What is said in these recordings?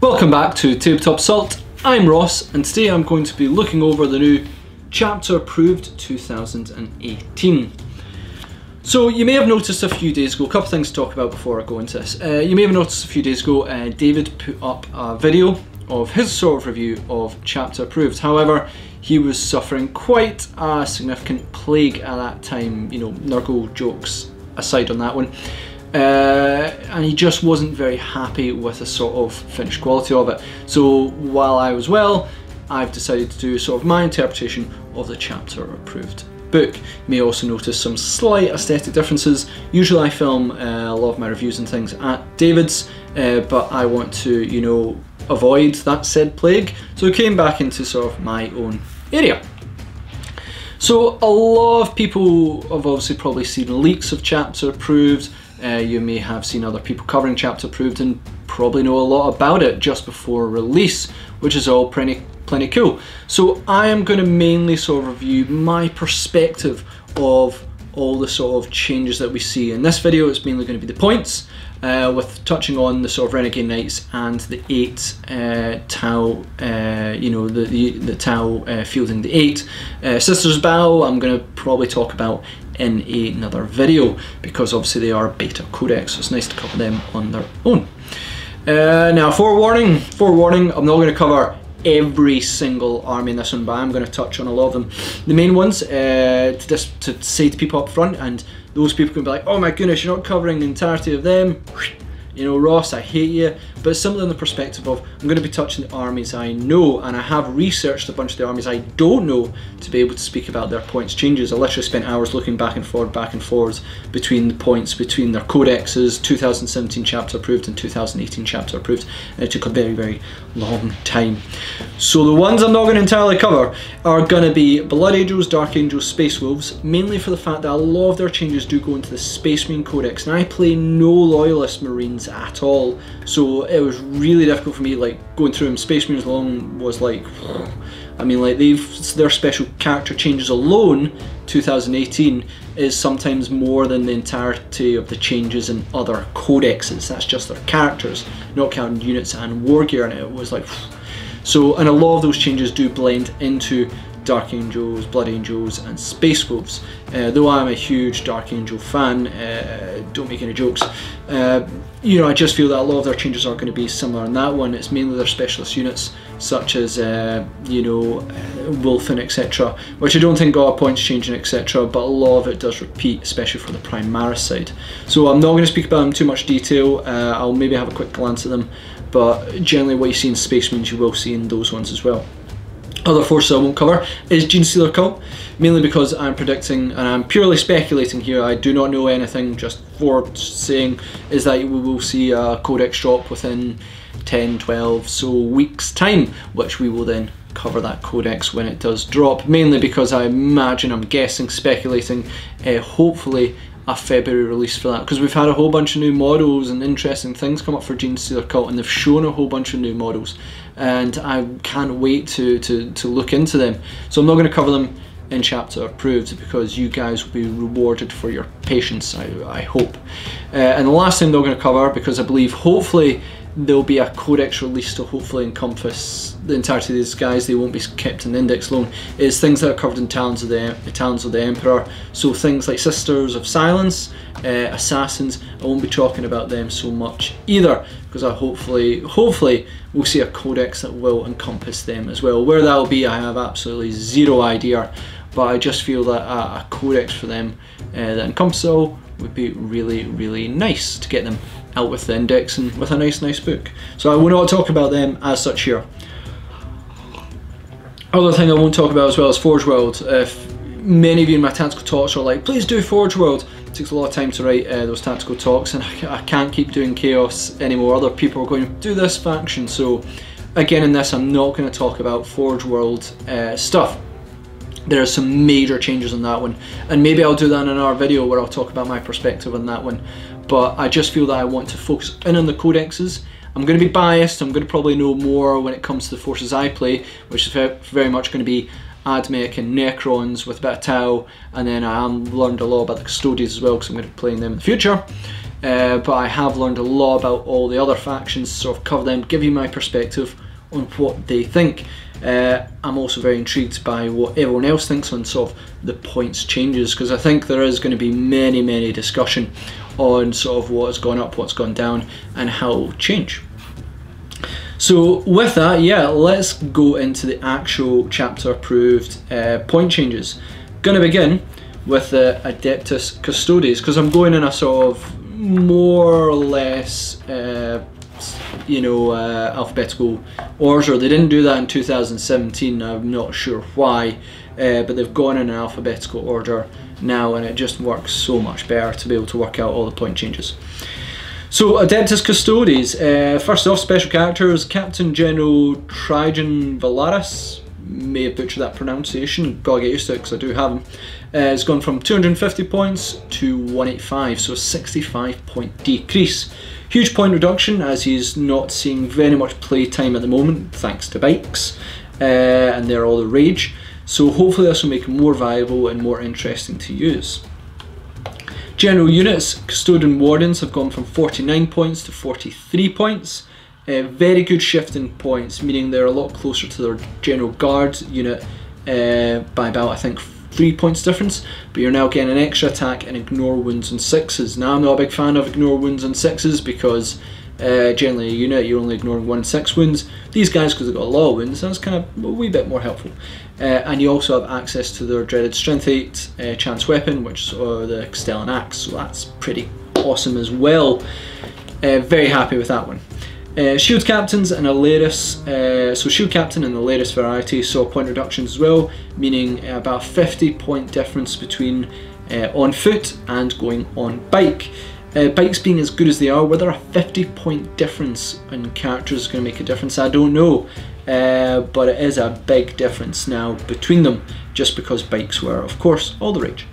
Welcome back to Tabletop Salt. I'm Ross, and today I'm going to be looking over the new Chapter Approved 2018. So you may have noticed a few days ago, a couple of things to talk about before I go into this. You may have noticed a few days ago, David put up a video of his sort of review of Chapter Approved. However, he was suffering quite a significant plague at that time, you know, Nurgle jokes aside on that one. And he just wasn't very happy with the sort of finished quality of it. So while I was well, I've decided to do sort of my interpretation of the Chapter Approved book. You may also notice some slight aesthetic differences. Usually I film a lot of my reviews and things at David's, but I want to, you know, avoid that said plague. So I came back into sort of my own area. So a lot of people have obviously probably seen leaks of Chapter Approved. You may have seen other people covering Chapter Approved and probably know a lot about it just before release, which is all plenty cool. So I am going to mainly sort of review my perspective of all the sort of changes that we see. In this video it's mainly going to be the points, with touching on the sort of Renegade Knights and the 8 Tau, you know, the Tau fielding the 8. Sisters Bow I'm going to probably talk about in another video, because obviously they are a beta codex, so it's nice to cover them on their own. Now forewarning, I'm not going to cover every single army in this one, but I'm going to touch on a lot of them. The main ones, to say to people up front, and those people can be like, oh my goodness, you're not covering the entirety of them. You know, Ross, I hate you. But simply in the perspective of, I'm going to be touching the armies I know, and I have researched a bunch of the armies I don't know to be able to speak about their points changes. I literally spent hours looking back and forwards between the points, between their codexes, 2017 Chapter Approved and 2018 Chapter Approved, and it took a very, very long time. So the ones I'm not going to entirely cover are going to be Blood Angels, Dark Angels, Space Wolves, mainly for the fact that a lot of their changes do go into the Space Marine Codex, and I play no Loyalist Marines at all, so it was really difficult for me, like, going through them. Space Marines alone was like, I mean, like, their special character changes alone, 2018, is sometimes more than the entirety of the changes in other codexes. That's just their characters, not counting units and war gear, and it was like, so, and a lot of those changes do blend into Dark Angels, Blood Angels and Space Wolves. Though I'm a huge Dark Angel fan, don't make any jokes, you know, I just feel that a lot of their changes are going to be similar in that one. It's mainly their specialist units, such as, you know, Wolfen, etc., which I don't think got a points changing, etc., but a lot of it does repeat, especially for the Primaris side. So I'm not going to speak about them in too much detail. I'll maybe have a quick glance at them, but generally what you see in Space Marines you will see in those ones as well. Other forces I won't cover is Genestealer Cult, mainly because I'm predicting, and I'm purely speculating here, I do not know anything, just for saying, is that we will see a codex drop within 10, 12 so weeks time, which we will then cover that codex when it does drop, mainly because I imagine, I'm guessing, speculating, hopefully a February release for that, because we've had a whole bunch of new models and interesting things come up for Genestealer Cult, and they've shown a whole bunch of new models, and I can't wait to look into them. So I'm not going to cover them in Chapter Approved, because you guys will be rewarded for your patience, I hope. And the last thing they're going to cover, because I believe hopefully there'll be a codex release to hopefully encompass the entirety of these guys, they won't be kept in the index alone, is things that are covered in Talons of the Emperor. So things like Sisters of Silence, Assassins, I won't be talking about them so much either, because I hopefully we'll see a codex that will encompass them as well. Where that will be, I have absolutely zero idea, but I just feel that a codex for them that encompasses all would be really, really nice to get them out with the index and with a nice book. So I will not talk about them as such here. Other thing I won't talk about as well is Forge World. If many of you in my tactical talks are like, please do Forge World, it takes a lot of time to write those tactical talks, and I can't keep doing chaos anymore. Other people are going to do this faction, so again in this I'm not going to talk about Forge World stuff. There are some major changes on that one, and maybe I'll do that in another video where I'll talk about my perspective on that one, but I just feel that I want to focus in on the codexes. I'm going to be biased, I'm going to probably know more when it comes to the forces I play, which is very much going to be Admech and Necrons with a bit of Tau, and then I learned a lot about the Custodians as well, because I'm going to be playing them in the future. but I have learned a lot about all the other factions, sort of cover them, give you my perspective on what they think. I'm also very intrigued by what everyone else thinks on sort of the points changes, because I think there is going to be many discussion on sort of what's gone up, what's gone down, and how it will change. So with that, yeah, let's go into the actual chapter approved point changes. Gonna begin with the Adeptus Custodes, because I'm going in a sort of more or less alphabetical order. They didn't do that in 2017, I'm not sure why, but they've gone in an alphabetical order now, and it just works so much better to be able to work out all the point changes. So Adeptus Custodes, first off, special characters, Captain General Trigon Valaris, may have butchered that pronunciation, gotta get used to it because I do have him. It's gone from 250 points to 185, so a 65 point decrease. Huge point reduction, as he's not seeing very much play time at the moment thanks to bikes, and they're all the rage. So hopefully this will make him more viable and more interesting to use. General units, Custodian Wardens have gone from 49 points to 43 points. Very good shift in points, meaning they're a lot closer to their General Guard unit by about, I think, 3 points difference, but you're now getting an extra attack and ignore wounds and 6s. Now I'm not a big fan of ignore wounds and 6s because generally a unit you're only ignoring 1 and 6 wounds. These guys, because they've got a lot of wounds, that's kind of a wee bit more helpful. And you also have access to their dreaded Strength 8 chance weapon, which is the Castellan Axe, so that's pretty awesome as well. Very happy with that one. Shield Captains and Alaris, so Shield Captain and the Alaris variety saw point reductions as well, meaning about a 50 point difference between on foot and going on bike. Bikes being as good as they are, whether a 50 point difference in characters is going to make a difference, I don't know, but it is a big difference now between them, just because bikes were, of course, all the rage.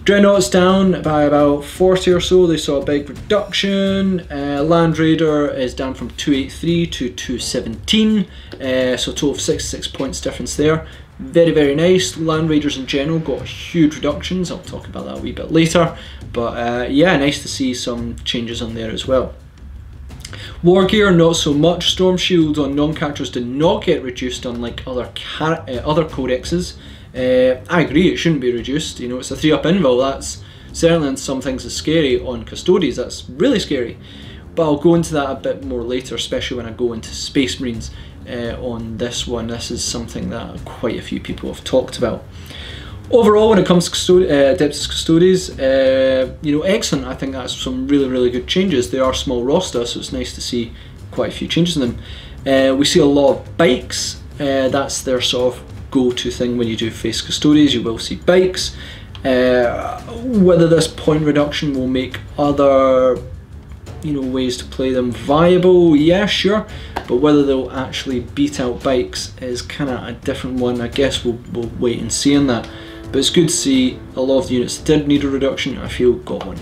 Dreadnought's down by about 40 or so, they saw a big reduction. Land Raider is down from 283 to 217, so a total of 66 points difference there. Very nice. Land Raiders in general got huge reductions, I'll talk about that a wee bit later, but yeah, nice to see some changes on there as well. War Gear, not so much. Storm Shield on non-characters did not get reduced unlike other codexes. I agree, it shouldn't be reduced. You know, it's a 3-up invul. That's certainly, in some things, is scary. On Custodes, that's really scary. But I'll go into that a bit more later, especially when I go into Space Marines on this one. This is something that quite a few people have talked about. Overall, when it comes to Adeptus Custodes, you know, excellent. I think that's some really good changes. They are small roster, so it's nice to see quite a few changes in them. We see a lot of bikes. That's their sort of go-to thing when you do face Custodes. You will see bikes. Whether this point reduction will make other, you know, ways to play them viable, yeah, sure, but whether they'll actually beat out bikes is kind of a different one. I guess we'll wait and see on that, but it's good to see a lot of the units that did need a reduction, I feel, got one.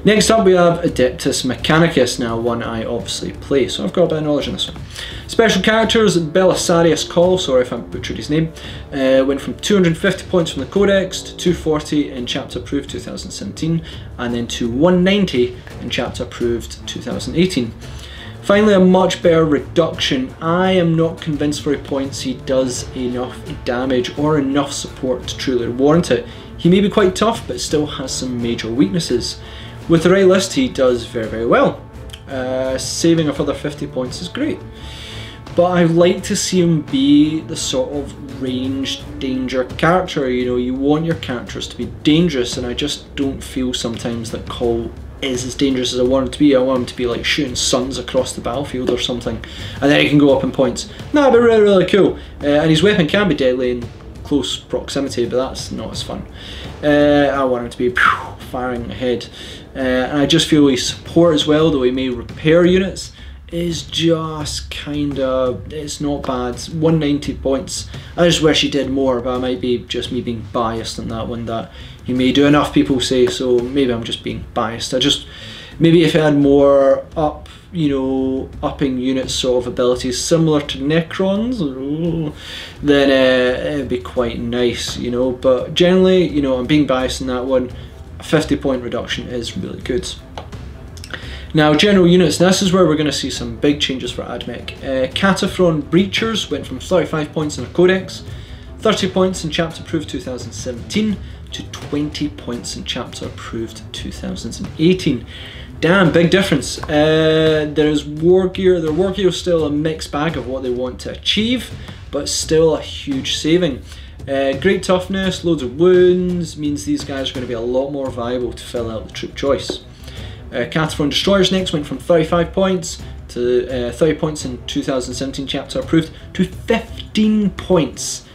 Next up we have Adeptus Mechanicus, now one I obviously play, so I've got a bit of knowledge on this one. Special characters, Belisarius Call, sorry if I butchered his name, went from 250 points from the Codex to 240 in Chapter Approved 2017, and then to 190 in Chapter Approved 2018. Finally, a much better reduction. I am not convinced for points he does enough damage or enough support to truly warrant it. He may be quite tough, but still has some major weaknesses. With the right list, he does very well. Saving a further 50 points is great. But I'd like to see him be the sort of ranged danger character. You know, you want your characters to be dangerous, and I just don't feel sometimes that Call is as dangerous as I want him to be. I want him to be like shooting suns across the battlefield or something, and then he can go up in points. No, it'd be really cool. And his weapon can be deadly in close proximity, but that's not as fun. I want him to be firing ahead. And I just feel his support as well, though he may repair units, is just kinda, it's not bad. 190 points. I just wish he did more, but I might be just me being biased on that one, that he may do enough, people say, so maybe I'm just being biased. Maybe if he had more upping units sort of abilities similar to Necrons, then it'd be quite nice, but generally, I'm being biased in that one. A 50 point reduction is really good. Now, general units, this is where we're going to see some big changes for AdMech. Cataphron Breachers went from 35 points in a Codex, 30 points in Chapter Approved 2017 to 20 points in Chapter Approved 2018. Damn, big difference. There's war gear. Their war gear is still a mixed bag of what they want to achieve, but still a huge saving. Great toughness, loads of wounds, means these guys are going to be a lot more viable to fill out the troop choice. Cataphron Destroyers next went from 35 points to 30 points in 2017 Chapter Approved to 15 points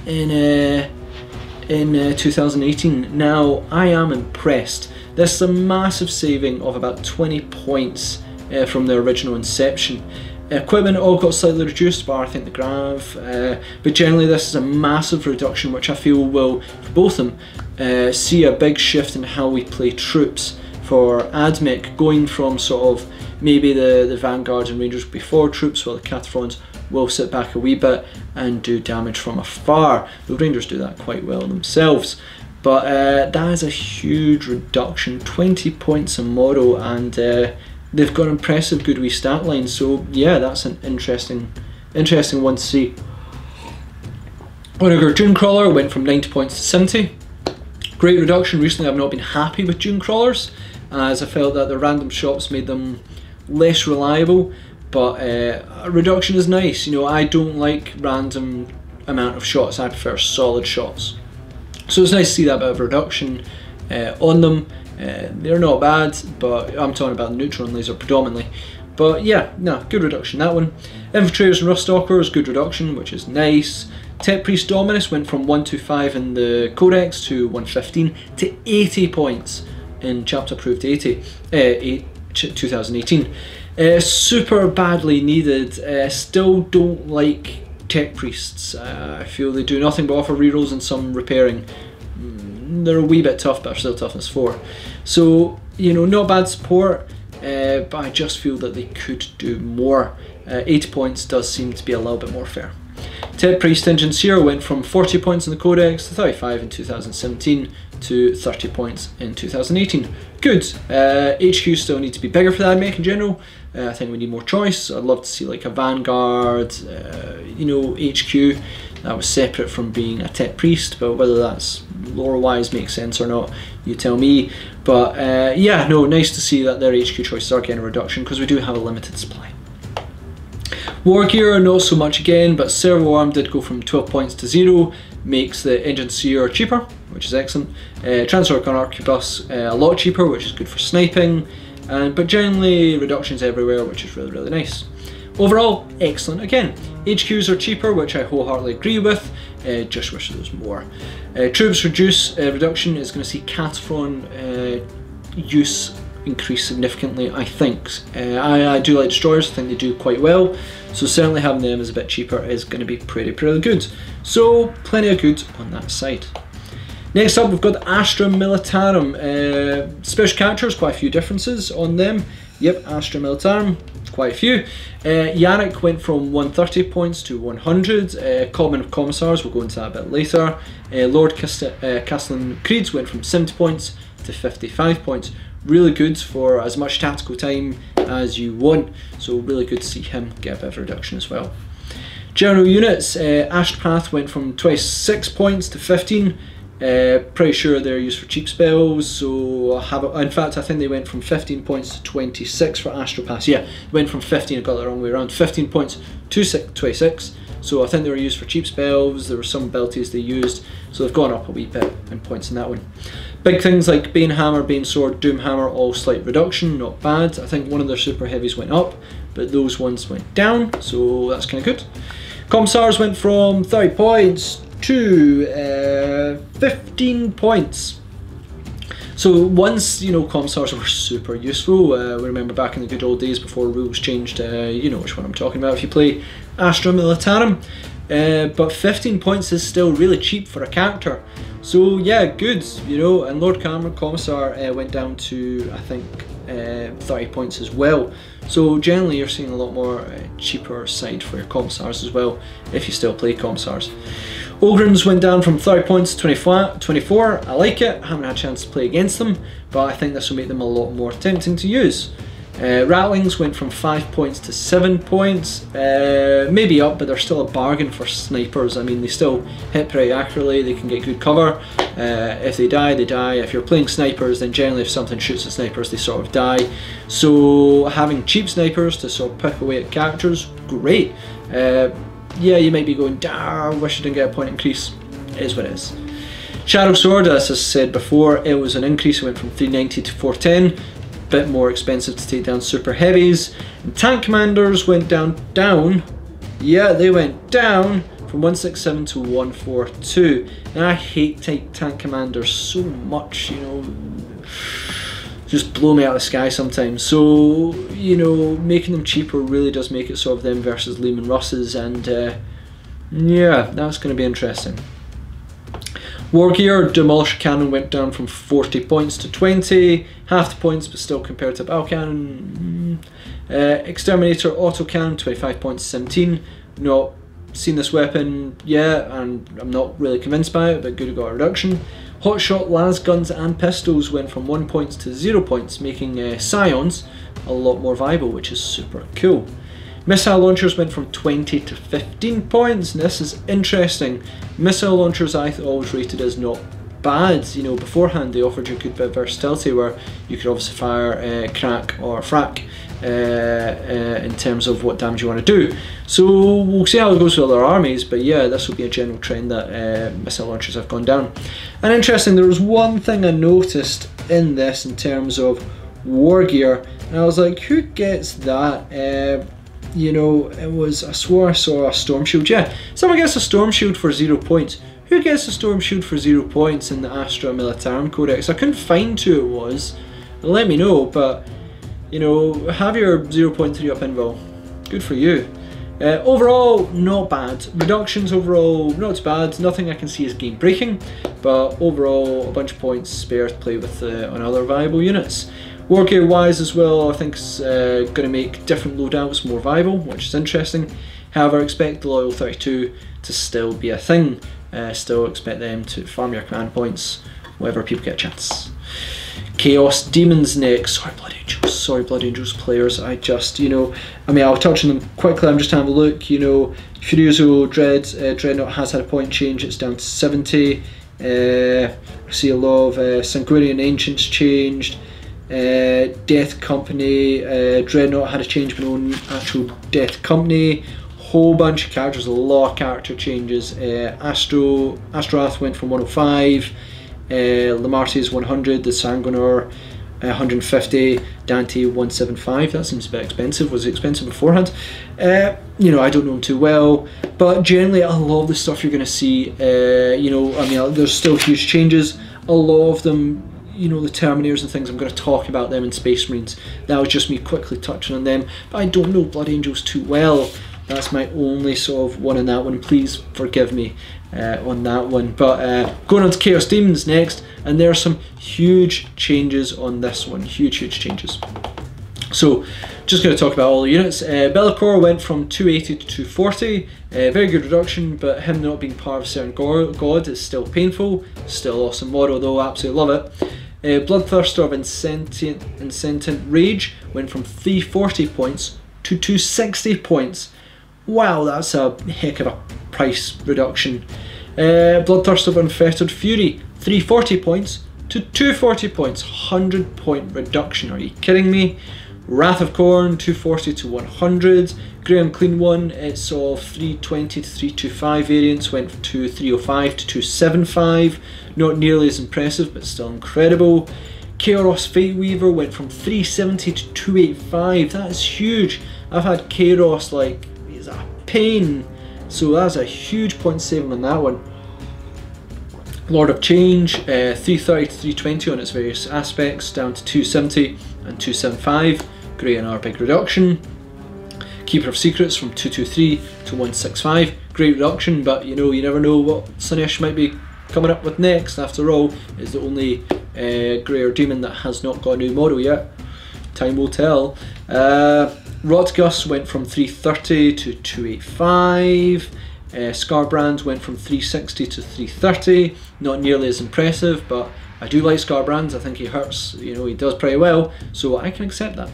in 2018. Now, I am impressed. This is a massive saving of about 20 points from the original inception. Equipment all got slightly reduced, bar I think the Grav, but generally this is a massive reduction which I feel will, for both of them, see a big shift in how we play troops. For AdMech, going from sort of maybe the Vanguards and Rangers before troops, while the Cataphrons will sit back a wee bit and do damage from afar. The Rangers do that quite well themselves. But that is a huge reduction, 20 points a model, and they've got an impressive good wee stat line, so yeah, that's an interesting one to see. Onager Dunecrawler went from 90 points to 70. Great reduction. Recently I've not been happy with Dunecrawlers, as I felt that the random shots made them less reliable, but a reduction is nice. You know, I don't like random amount of shots, I prefer solid shots. So it's nice to see that bit of reduction on them. They're not bad, but I'm talking about the neutron laser predominantly. But yeah, no, good reduction, that one. Infiltrators and Ruststalkers, good reduction, which is nice. Tech Priest Dominus went from 125 in the Codex to 115 to 80 points in Chapter Approved 2018. Super badly needed. Still don't like Tech Priests. I feel they do nothing but offer rerolls and some repairing. They're a wee bit tough, but are still toughness 4. So, you know, not bad support, but I just feel that they could do more. 80 points does seem to be a little bit more fair. Tech Priest Engine Seer went from 40 points in the Codex to 35 in 2017 to 30 points in 2018. Good. HQ still need to be bigger for the AdMech in general. I think we need more choice. I'd love to see like a Vanguard, you know, HQ that was separate from being a Tech Priest, but whether that's lore-wise makes sense or not, you tell me. But yeah, no, nice to see that their HQ choices are getting a reduction, because we do have a limited supply. War gear, not so much again, but Servo Arm did go from 12 points to 0, makes the Engine Seer cheaper, which is excellent. Transfer Arquebus a lot cheaper, which is good for sniping, but generally reductions everywhere, which is really, really nice. Overall, excellent again. HQs are cheaper, which I wholeheartedly agree with, just wish there was more. Troops reduction is going to see Cataphron use increase significantly, I think. I do like Destroyers, I think they do quite well, so certainly having them as a bit cheaper is going to be pretty good. So plenty of good on that side. Next up we've got the Astra Militarum. Special characters, quite a few differences on them. Yep, Astra Militarum, quite a few. Yannick went from 130 points to 100. Common of Commissars, we'll go into that a bit later. Lord Castellan Creeds went from 70 points to 55 points. Really good for as much tactical time as you want, so really good to see him get a bit of a reduction as well. General units, Ashpath went from 26 points to 15. Pretty sure they're used for cheap spells, so in fact I think they went from 15 points to 26 for Astropaths. Yeah, went from 15, I got it the wrong way around, 15 points to 26, so I think they were used for cheap spells. There were some abilities they used, so they've gone up a wee bit in points in that one. Big things like Bane Hammer, Bane Sword, Doom Hammer, all slight reduction, not bad. I think one of their super heavies went up, but those ones went down, so that's kind of good. Commissars went from 30 points to 15 points. So once, you know, Commissars were super useful. We remember back in the good old days before rules changed, you know which one I'm talking about if you play Astra Militarum. But 15 points is still really cheap for a character. So yeah, good, you know, and Lord Commissar went down to, I think, 30 points as well. So generally you're seeing a lot more cheaper side for your Commissars as well, if you still play Commissars. Ogrins went down from 30 points to 24, I like it, I haven't had a chance to play against them, but I think this will make them a lot more tempting to use. Rattlings went from 5 points to 7 points, maybe up, but they're still a bargain for snipers. I mean, they still hit pretty accurately, they can get good cover. If they die, they die. If you're playing snipers, then generally if something shoots at snipers, they sort of die. So having cheap snipers to sort of pick away at characters, great. Yeah, you might be going, I wish I didn't get a point increase. It is what it is. Shadow Sword, as I said before, it was an increase. It went from 390 to 410. Bit more expensive to take down super heavies. And tank commanders went down. Yeah, they went down from 167 to 142. And I hate tank commanders so much, you know, just blow me out of the sky sometimes. So, you know, making them cheaper really does make it sort of them versus Lehman Russes, and yeah, that's going to be interesting. War Gear, Demolish Cannon went down from 40 points to 20, half the points but still compared to Battle Cannon. Exterminator Auto Cannon, 25 points to 17. Not seen this weapon yet, and I'm not really convinced by it, but good, it got a reduction. Hotshot las guns and pistols went from 1 point to 0 points, making Scions a lot more viable, which is super cool. Missile launchers went from 20 to 15 points, and this is interesting. Missile launchers I always rated as not bad. You know, beforehand they offered you a good bit of versatility where you could obviously fire crack or frack in terms of what damage you want to do. So we'll see how it goes with other armies, but yeah, this will be a general trend that missile launchers have gone down. And interesting, there was one thing I noticed in this in terms of War Gear, and I was like, who gets that? You know, it was, I swore I saw a Storm Shield. Yeah, someone gets a Storm Shield for 0 points. Who gets a Storm Shield for 0 points in the Astra Militarum Codex? I couldn't find who it was. Let me know, but, you know, have your 0.3 up invul. Good for you. Overall, not bad. Reductions overall, not bad. Nothing I can see as game breaking, but overall, a bunch of points spare to play with on other viable units. War Gear wise as well, I think it's going to make different loadouts more viable, which is interesting. However, I expect the Loyal 32 to still be a thing. Still expect them to farm your command points whenever people get a chance. Chaos Demons next. Sorry Blood Angels players, I just, you know, I mean, I'll touch on them quickly. I'm just having a look, you know, Furioso Dreadnought has had a point change, it's down to 70. I see a lot of Sanguinian Ancients changed. Death Company, Dreadnought had a change but no actual Death Company. Whole bunch of characters, a lot of character changes. Astroath went from 105, Lamartie's 100, the Sanguinor 150, Dante 175. That seems a bit expensive. Was it expensive beforehand? You know, I don't know him too well, but generally a lot of the stuff you're going to see, you know, I mean, there's still huge changes. A lot of them, you know, the Terminators and things, I'm going to talk about them in Space Marines. That was just me quickly touching on them, but I don't know Blood Angels too well. That's my only sort of one in that one. Please forgive me on that one. But going on to Chaos Demons next, and there are some huge changes on this one. Huge changes. So, just going to talk about all the units. Bellicor went from 280 to 240. Very good reduction, but him not being part of a certain god is still painful. Still awesome model though, absolutely love it. Bloodthirster of Insentient Rage went from 340 points to 260 points. Wow, that's a heck of a price reduction. Bloodthirster of Unfettered Fury, 340 points to 240 points. 100 point reduction, are you kidding me? Wrath of Khorne, 240 to 100. Grey Unclean One, it's of 320 to 325 variants, went to 305 to 275. Not nearly as impressive, but still incredible. Kairos Fate Weaver went from 370 to 285. That is huge. I've had Kairos, like, it's a pain. So that's a huge point saving on that one. Lord of Change, 330 to 320 on its various aspects, down to 270 and 275. Great and our big reduction. Keeper of Secrets from 223 to 165. Great reduction, but you know, you never know what Sinesh might be coming up with next. After all, is the only Grey or Demon that has not got a new model yet. Time will tell. Rotgus went from 330 to 285. Scarbrand went from 360 to 330. Not nearly as impressive, but I do like Scarbrand. I think he hurts, you know, he does pretty well, so I can accept that.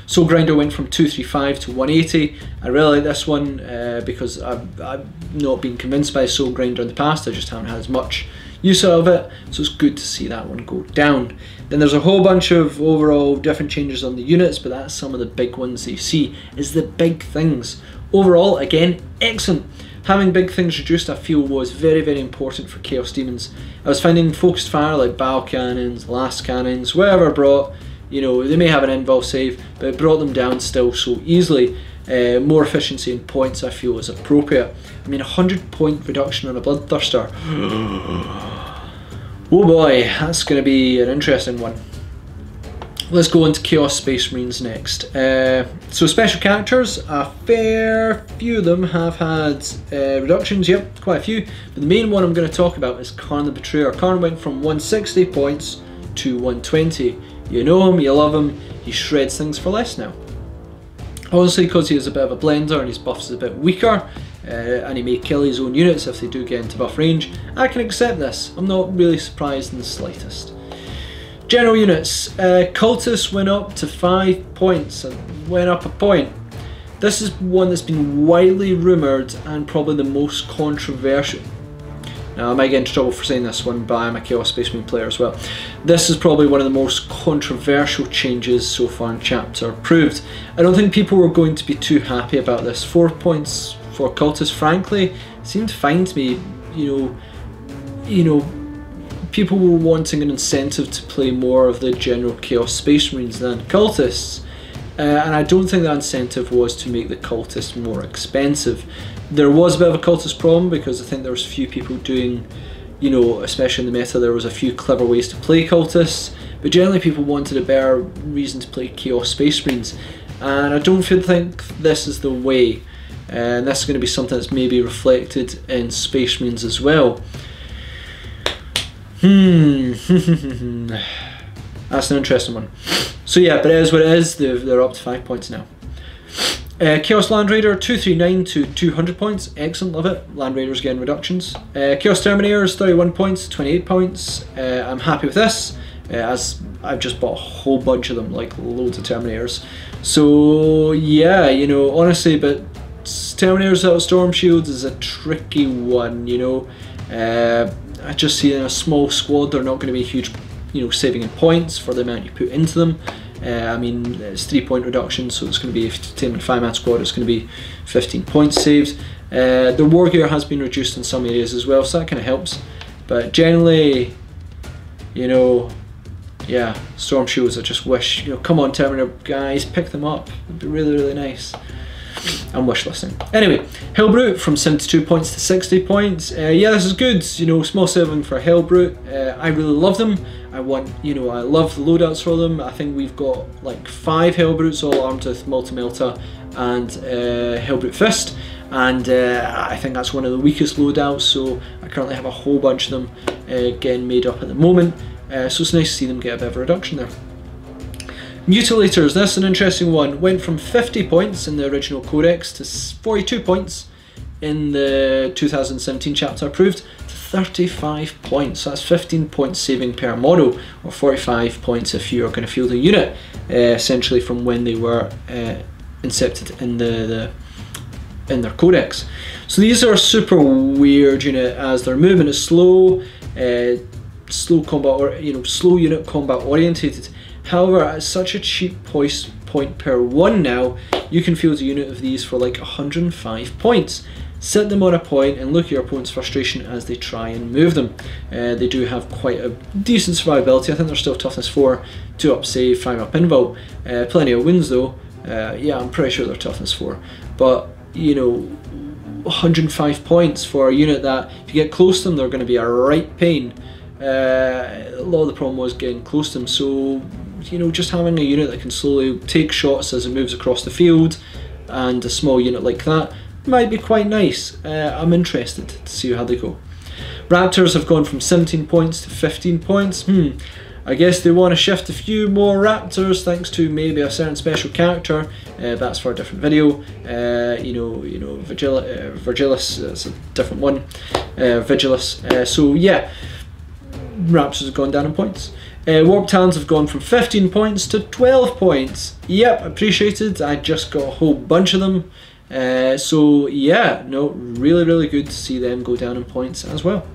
Soul Grinder went from 235 to 180. I really like this one because I've not been convinced by Soul Grinder in the past. I just haven't had as much use out of it, so it's good to see that one go down. Then there's a whole bunch of overall different changes on the units, but that's some of the big ones that you see is the big things. Overall, again, excellent. Having big things reduced, I feel, was very, very important for Chaos Demons. I was finding focused fire like bow cannons, last cannons, whatever brought, you know, they may have an invul save, but it brought them down still so easily. More efficiency in points, I feel, is appropriate. I mean, 100-point reduction on a Bloodthirster. Oh boy, that's going to be an interesting one. Let's go into Chaos Space Marines next. So special characters, a fair few of them have had reductions, yep, quite a few. But the main one I'm going to talk about is Karn the Betrayer. Karn went from 160 points to 120. You know him, you love him, he shreds things for less now. Obviously because he is a bit of a blender and his buffs is a bit weaker, and he may kill his own units if they do get into buff range, I can accept this. I'm not really surprised in the slightest. General units, Cultists went up to 5 points and went up a point. This is one that's been widely rumoured and probably the most controversial. Now I might get into trouble for saying this one, but I'm a Chaos Space Marine player as well. This is probably one of the most controversial changes so far in Chapter Approved. I don't think people were going to be too happy about this. 4 points for Cultists, frankly, seemed fine to me. You know, people were wanting an incentive to play more of the general Chaos Space Marines than Cultists. And I don't think that incentive was to make the Cultists more expensive. There was a bit of a Cultist problem because I think there was a few people doing, you know, especially in the meta, there was a few clever ways to play Cultists, but generally people wanted a better reason to play Chaos Space Marines. And I don't think this is the way, and this is going to be something that's maybe reflected in Space Marines as well. That's an interesting one. So yeah, but it is what it is. They're up to 5 points now. Chaos Land Raider, 239 to 200 points. Excellent, love it. Land Raiders getting reductions. Chaos Terminators, 31 points, 28 points. I'm happy with this, as I've just bought a whole bunch of them, like loads of Terminators. So yeah, you know, honestly, but Terminators without Storm Shields is a tricky one, you know. I just see in a small squad they're not going to be huge, you know, saving in points for the amount you put into them. I mean, it's 3 point reduction, so it's going to be, if you take a 5-man squad, it's going to be 15 points saved. The war gear has been reduced in some areas as well, so that kind of helps. But generally, you know, yeah, Storm Shields, I just wish, you know, come on Terminator guys, pick them up. It'd be really, really nice. I'm wish listing. Anyway, Hellbrute from 72 points to 60 points. Yeah, this is good. You know, small saving for Hellbrute. I really love them. I want, you know, I love the loadouts for them. I think we've got like 5 Hellbrutes all armed with Multi-Melta and Hellbrute Fist. And I think that's one of the weakest loadouts, so I currently have a whole bunch of them getting made up at the moment. So it's nice to see them get a bit of a reduction there. Mutilators, this is an interesting one. Went from 50 points in the original Codex to 42 points in the 2017 Chapter Approved to 35 points. So that's 15 points saving per model, or 45 points if you are going to field a unit, essentially from when they were incepted in in their Codex. So these are a super weird unit as their movement is slow, slow combat, or you know, slow unit combat orientated. However, at such a cheap point per one now, you can field a unit of these for like 105 points. Set them on a point and look at your opponent's frustration as they try and move them. They do have quite a decent survivability. I think they're still toughness 4, 2 up save, 5 up invul. Plenty of wins though. Yeah, I'm pretty sure they're toughness 4. But, you know, 105 points for a unit that, if you get close to them, they're going to be a right pain. A lot of the problem was getting close to them, so you know, just having a unit that can slowly take shots as it moves across the field, and a small unit like that might be quite nice. I'm interested to see how they go. Raptors have gone from 17 points to 15 points. I guess they want to shift a few more Raptors thanks to maybe a certain special character. That's for a different video. You know, Virgilus, it's a different one. Vigilus. So yeah. Raptors have gone down in points. Warp Talons have gone from 15 points to 12 points. Yep, appreciated. I just got a whole bunch of them. So yeah, no, really good to see them go down in points as well.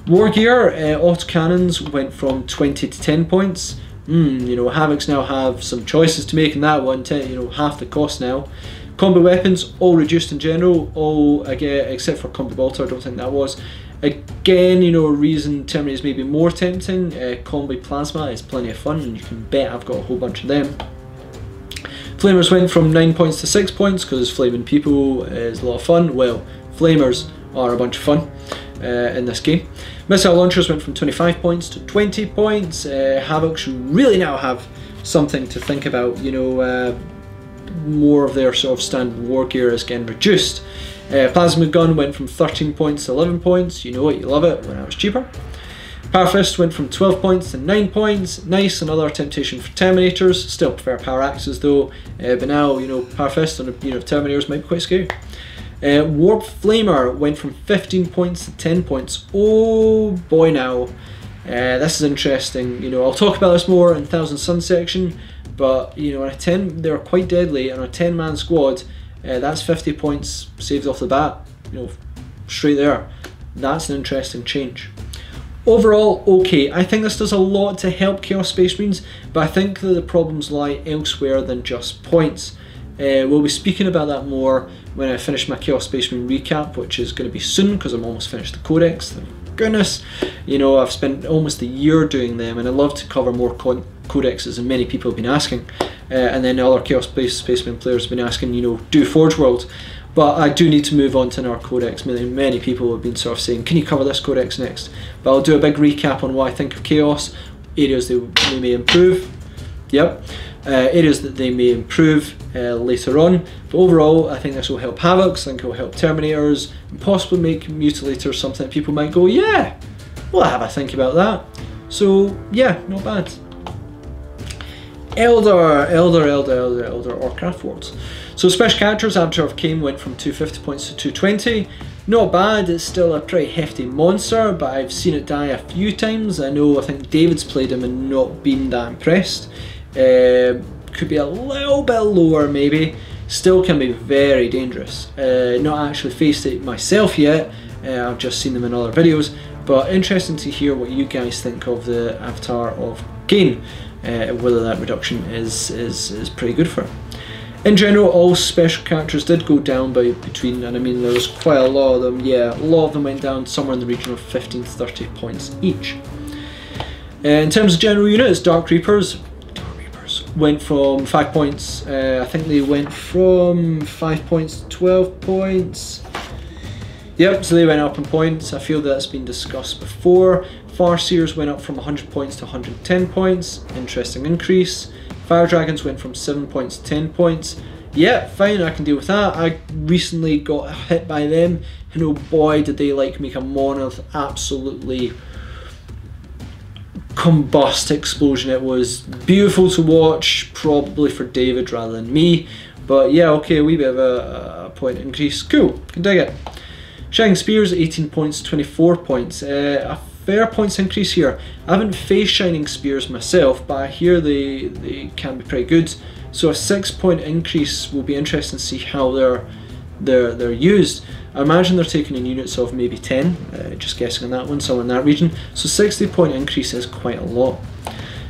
War Gear, autocannons went from 20 to 10 points. You know, Havocs now have some choices to make in that one, you know, half the cost now. Combat weapons, all reduced in general, all again, except for Combat Bolter, I don't think that was. Again, you know, a reason Terminators may be more tempting. Combi Plasma is plenty of fun, and you can bet I've got a whole bunch of them. Flamers went from 9 points to 6 points because Flaming People is a lot of fun. Well, Flamers are a bunch of fun in this game. Missile Launchers went from 25 points to 20 points. Havocs really now have something to think about, you know, more of their sort of standard war gear is getting reduced. Plasma Gun went from 13 points to 11 points, you know it, you love it, when it was cheaper. Power Fist went from 12 points to 9 points, nice, another temptation for Terminators, still prefer Power Axes though, but now, you know, Power Fist on, you know, Terminators might be quite scary. Warp Flamer went from 15 points to 10 points, oh boy now, this is interesting, you know, I'll talk about this more in Thousand Sun section, but, you know, on a 10, they're quite deadly, and on a 10-man squad, that's 50 points saved off the bat, you know, straight there. That's an interesting change. Overall, okay, I think this does a lot to help Chaos Space Marines, but I think that the problems lie elsewhere than just points. We'll be speaking about that more when I finish my Chaos Space Marine recap, which is going to be soon because I'm almost finished the Codex. Thank goodness. You know, I've spent almost a year doing them, and I love to cover more codexes, and many people have been asking. And then other Chaos Space Marine players have been asking, you know, do Forge World. But I do need to move on to another codex. Many people have been sort of saying, can you cover this codex next? But I'll do a big recap on what I think of Chaos, areas they may improve. Yep. Areas that they may improve later on. But overall, I think this will help Havocs, I think it will help Terminators, and possibly make Mutilators something that people might go, yeah, we'll have a think about that. So yeah, not bad. Elder or Craft Wards. So special characters, Avatar of Cain went from 250 points to 220. Not bad, it's still a pretty hefty monster, but I've seen it die a few times. I think David's played him and not been that impressed. Could be a little bit lower maybe. Still can be very dangerous. Not actually faced it myself yet, I've just seen them in other videos, but interesting to hear what you guys think of the Avatar of Cain. Whether that reduction is pretty good for it. In general, all special characters did go down by between, and I mean there was quite a lot of them, yeah, a lot of them went down somewhere in the region of 15 to 30 points each. In terms of general units, Dark Reapers went from 5 points, I think they went from 5 points to 12 points. Yep, so they went up in points. I feel that's been discussed before. Farseers went up from 100 points to 110 points, interesting increase. Fire Dragons went from 7 points to 10 points. Yeah, fine, I can deal with that. I recently got hit by them, and oh boy did they like make a monolith absolutely combust explosion. It was beautiful to watch, probably for David rather than me, but yeah, okay, a wee bit of a point increase. Cool, can dig it. Shining Spears, 18 points to 24 points. A fair points increase here. I haven't faced Shining Spears myself, but I hear they can be pretty good. So a 6 point increase will be interesting to see how they're used. I imagine they're taking in units of maybe 10, just guessing on that one, somewhere in that region. So 60 point increase is quite a lot.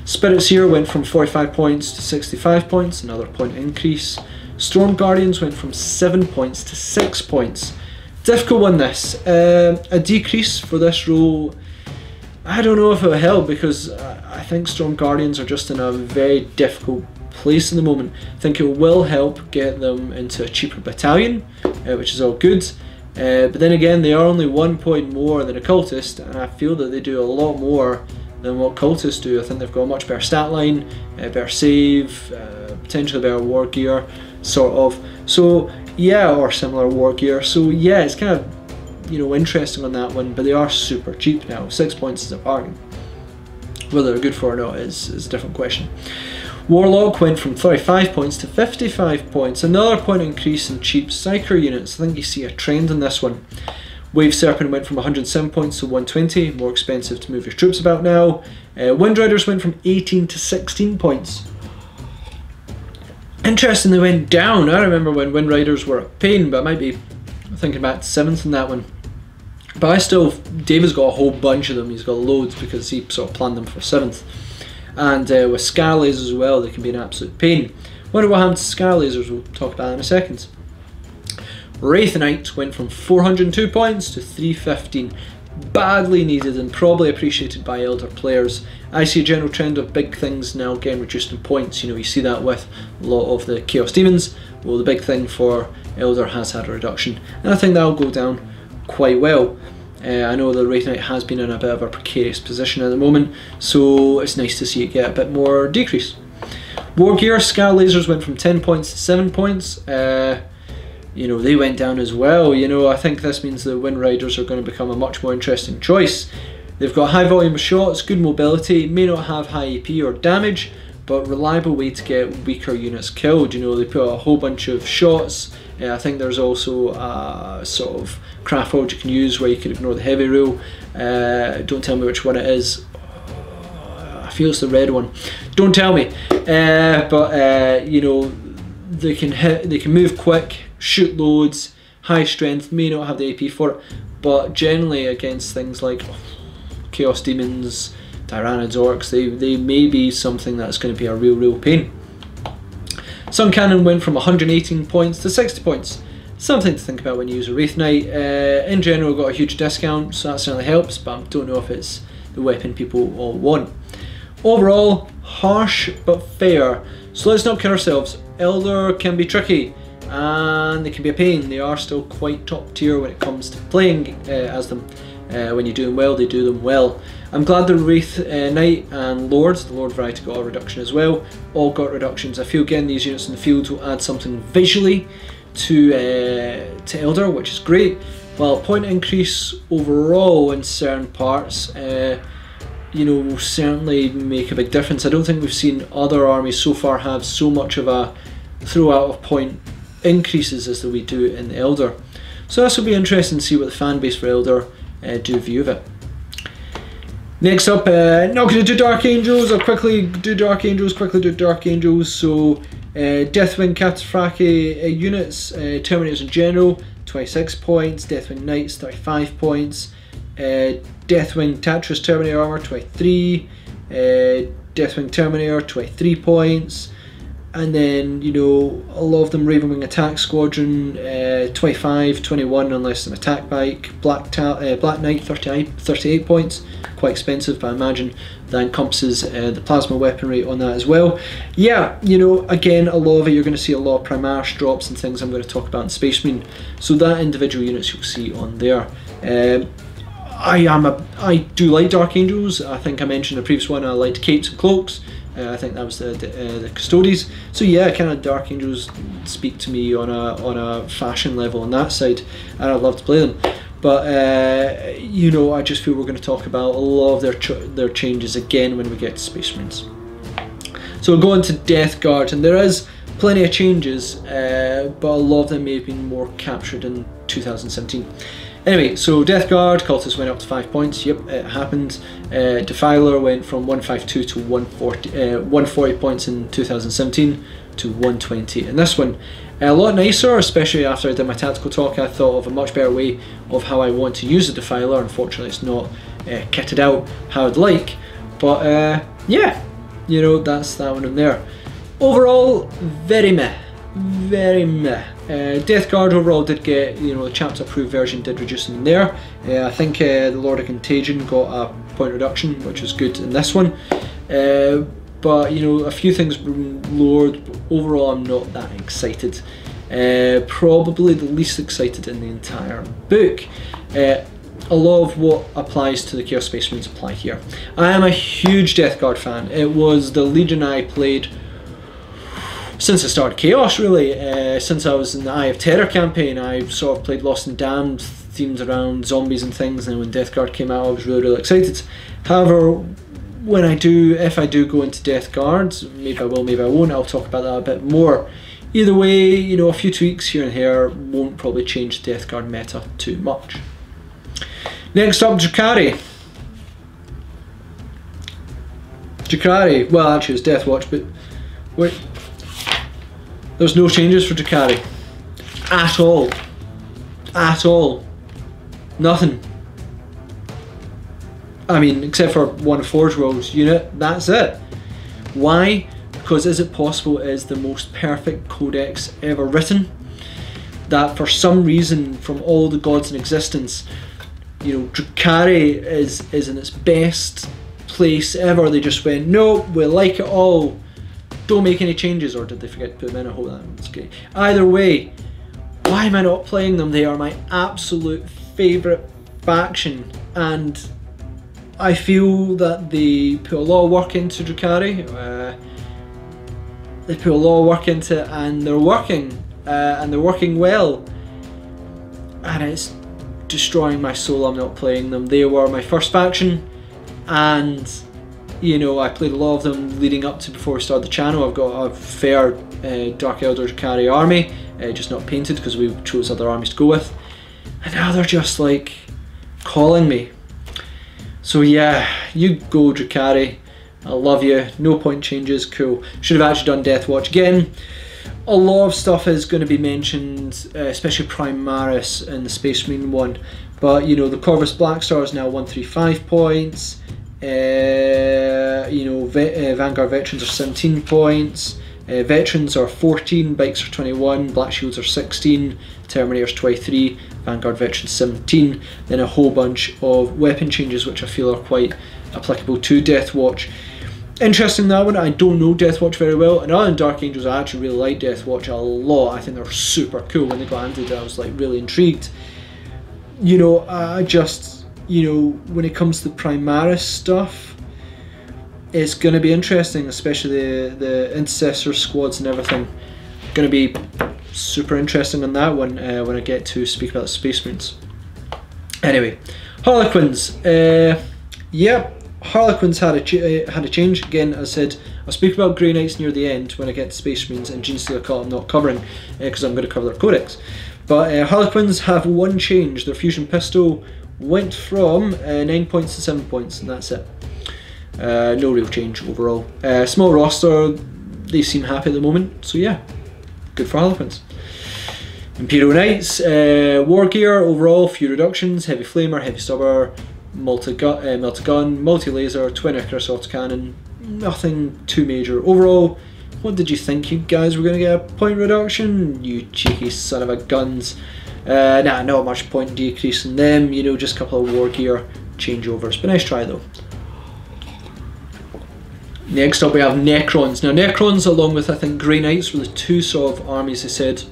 Spirits here went from 45 points to 65 points, another point increase. Storm Guardians went from 7 points to 6 points. Difficult one this. A decrease for this role, I don't know if it will help, because I think Storm Guardians are just in a very difficult place in the moment. I think it will help get them into a cheaper battalion, which is all good. But then again, they are only 1 point more than a cultist, and I feel that they do a lot more than what cultists do. I think they've got a much better stat line, better save, potentially better war gear, sort of. So yeah, or similar war gear. So yeah, it's kind of, you know, interesting on that one, but they are super cheap now. 6 points is a bargain. Whether they're good for or not is a different question. Warlock went from 35 points to 55 points. Another point increase in cheap Psyker units. I think you see a trend in this one. Wave Serpent went from 107 points to 120, more expensive to move your troops about now. Wind Riders went from 18 to 16 points. Interesting, they went down. I remember when Wind Riders were a pain, but I might be thinking back to 7th in that one. But David's got a whole bunch of them, he's got loads because he sort of planned them for 7th. And with Scar Lasers as well, they can be an absolute pain. Wonder what happened to Scar Lasers, we'll talk about that in a second. Wraith Knight went from 402 points to 315. Badly needed and probably appreciated by Elder players. I see a general trend of big things now getting reduced in points. You know, you see that with a lot of the Chaos Demons. Well, the big thing for Elder has had a reduction, and I think that'll go down quite well. I know the Wraith Knight has been in a bit of a precarious position at the moment, so it's nice to see it get a bit more decrease. War Gear, Scar Lasers went from 10 points to 7 points. You know, they went down as well. You know, I think this means the Wind Riders are going to become a much more interesting choice. They've got high volume of shots, good mobility, may not have high AP or damage, but reliable way to get weaker units killed. You know, they put a whole bunch of shots. I think there's also a sort of craft forge you can use where you can ignore the heavy rule. Don't tell me which one it is. I feel it's the red one. Don't tell me. You know, they can move quick, shoot loads, high strength, may not have the AP for it, but generally against things like Chaos Demons, Tyranids, Orcs, they may be something that's going to be a real pain. Sun Cannon went from 118 points to 60 points. Something to think about when you use a Wraith Knight. In general, got a huge discount, so that certainly helps, but I don't know if it's the weapon people all want. Overall, harsh but fair. So let's not kid ourselves. Elder can be tricky and they can be a pain. They are still quite top tier when it comes to playing as them. When you're doing well, they do them well. I'm glad the Wraith Knight and Lords, the Lord variety got a reduction as well, all got reductions. I feel getting these units in the field will add something visually to Elder, which is great. While point increase overall in certain parts, you know, will certainly make a big difference. I don't think we've seen other armies so far have so much of a throw out of point increases as we do in the Elder. So this will be interesting to see what the fan base for Elder do view of it. Next up, not going to do Dark Angels. I'll quickly do Dark Angels. So Deathwing Cataphractii units, Terminators in general, 26 points. Deathwing Knights, 35 points. Deathwing Tatris Terminator Armor, 23. Deathwing Terminator, 23 points. And then, you know, a lot of them Ravenwing Attack Squadron, 25, 21 unless an attack bike. Black Knight, 38 points. Quite expensive, but I imagine that encompasses the plasma weaponry on that as well. Yeah, you know, again, a lot of it, you're going to see a lot of Primaris drops and things I'm going to talk about in Space Marine. So that individual units you'll see on there. I do like Dark Angels. I think I mentioned in the previous one I liked Capes and Cloaks. I think that was the Custodes. So yeah, kind of Dark Angels speak to me on a fashion level on that side, and I'd love to play them. But you know, I just feel we're going to talk about a lot of their changes again when we get to Space Marines. So we'll go into Death Guard, and there is plenty of changes, but a lot of them may have been more captured in 2017. Anyway, so Death Guard, Cultist went up to 5 points, yep, it happened. Defiler went from 152 to 140 points in 2017 to 120 in this one. A lot nicer, especially after I did my tactical talk. I thought of a much better way of how I want to use the Defiler. Unfortunately, it's not kitted out how I'd like, but yeah, you know, that's that one in there. Overall, very meh. Very meh. Death Guard overall did get, you know, the chapter approved version did reduce in there. I think the Lord of Contagion got a point reduction, which was good in this one. But you know, a few things were lowered. But overall, I'm not that excited. Probably the least excited in the entire book. A lot of what applies to the Chaos Space Marines apply here. I am a huge Death Guard fan. It was the Legion I played since I started Chaos, really. Since I was in the Eye of Terror campaign, I sort of played Lost and Damned, themed around zombies and things, and when Death Guard came out I was really excited. However, if I do go into Death Guard, maybe I will, maybe I won't, I'll talk about that a bit more. Either way, you know, a few tweaks here and here won't probably change the Death Guard meta too much. Next up, Drakari. Drakari, well actually it's Deathwatch, but wait. There's no changes for Drakari. At all. At all. Nothing. I mean, except for one Forge Worlds unit, that's it. Why? Because Is It Possible is the most perfect codex ever written. That for some reason, from all the gods in existence, you know, Drakari is in its best place ever. They just went, no, we like it all. Don't make any changes, or did they forget to put them in? I hope that's okay. Either way, why am I not playing them? They are my absolute favourite faction, and I feel that they put a lot of work into Drakari. They put a lot of work into it, and they're working well. And it's destroying my soul I'm not playing them. They were my first faction, and you know, I played a lot of them leading up to before we started the channel. I've got a fair Dark Elder Drakari army, just not painted because we chose other armies to go with. And now they're just like calling me. So yeah, you go Drakari. I love you. No point changes. Cool. Should have actually done Deathwatch again. A lot of stuff is going to be mentioned, especially Primaris and the Space Marine one. But you know, the Corvus Blackstar is now 135 points. You know, Vanguard Veterans are 17 points. Veterans are 14, Bikes are 21, Black Shields are 16, Terminators 23, Vanguard Veterans 17, then a whole bunch of weapon changes which I feel are quite applicable to Deathwatch. Interesting that one, I don't know Deathwatch very well, and other than Dark Angels I actually really like Deathwatch a lot. I think they're super cool. When they got handed I was like really intrigued. You know, I just, you know, when it comes to the Primaris stuff, it's going to be interesting, especially the Intercessor squads and everything. Going to be super interesting on that one when I get to speak about the Space Marines. Anyway, Harlequins. Yep, Harlequins had a change. Again, as I said, I'll speak about Grey Knights near the end when I get to Space Marines, and Genestealer Cult I'm not covering because I'm going to cover their codex. But Harlequins have one change. Their fusion pistol went from 9 points to 7 points, and that's it. No real change overall. Small roster, they seem happy at the moment, so yeah, good for Harlequins. Imperial Knights, war gear overall, few reductions, heavy flamer, heavy stubber, multi-gun, multi-laser, twin Icarus autocannon, nothing too major. Overall, what did you think? You guys were going to get a point reduction? You cheeky son of a guns. Nah, not much point decrease in them, you know, just a couple of war gear changeovers, but nice try though. Next up we have Necrons. Now Necrons, along with I think Grey Knights, were the two sort of armies they said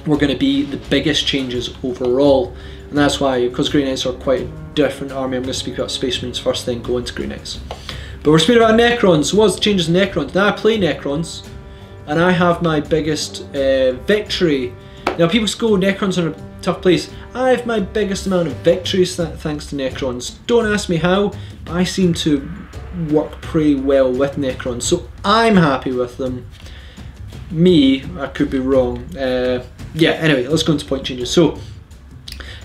were going to be the biggest changes overall, and that's why, because Grey Knights are quite a different army, I'm going to speak about Space Marines first, then go into Grey Knights. But we're speaking about Necrons. What's the changes in Necrons? Now I play Necrons, and I have my biggest victory. Now people go, Necrons are in a tough place. I have my biggest amount of victories thanks to Necrons. Don't ask me how, but I seem to work pretty well with Necrons, so I'm happy with them. Me, I could be wrong. Yeah, anyway, let's go into point changes. So,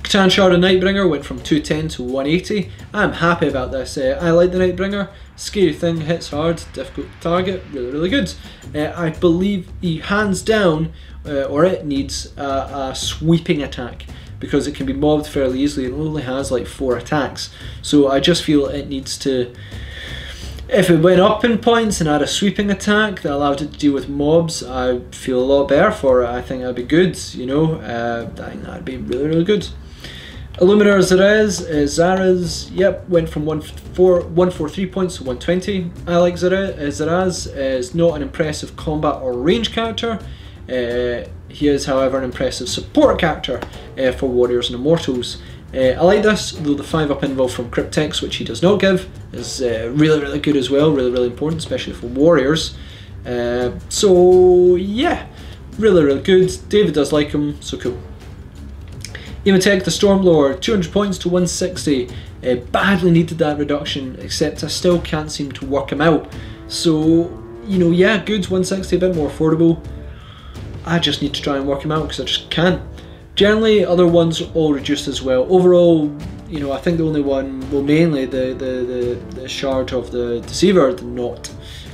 Catan Shard and Nightbringer went from 210 to 180. I'm happy about this. I like the Nightbringer. Scary thing, hits hard, difficult to target, really, really good. I believe he hands down, or it needs a sweeping attack, because it can be mobbed fairly easily and only has like 4 attacks. So I just feel it needs to, if it went up in points and had a sweeping attack that allowed it to deal with mobs, I feel a lot better for it. I think that'd be good, you know. I think that'd be really, really good. Illuminator Zaraz, yep, went from 143 points to 120. I like Zaraz is not an impressive combat or range character. He is, however, an impressive support character for Warriors and Immortals. I like this, though the 5-up involved from Cryptex, which he does not give, is really, really good as well, really, really important, especially for Warriors. So yeah, really, really good. David does like him, so cool. Ematech the Stormlord, 200 points to 160. Badly needed that reduction, except I still can't seem to work him out. So, you know, yeah, good, 160, a bit more affordable. I just need to try and work him out because I just can't. Generally, other ones are all reduced as well. Overall, You know, I think the only one, well, mainly the Shard of the Deceiver did not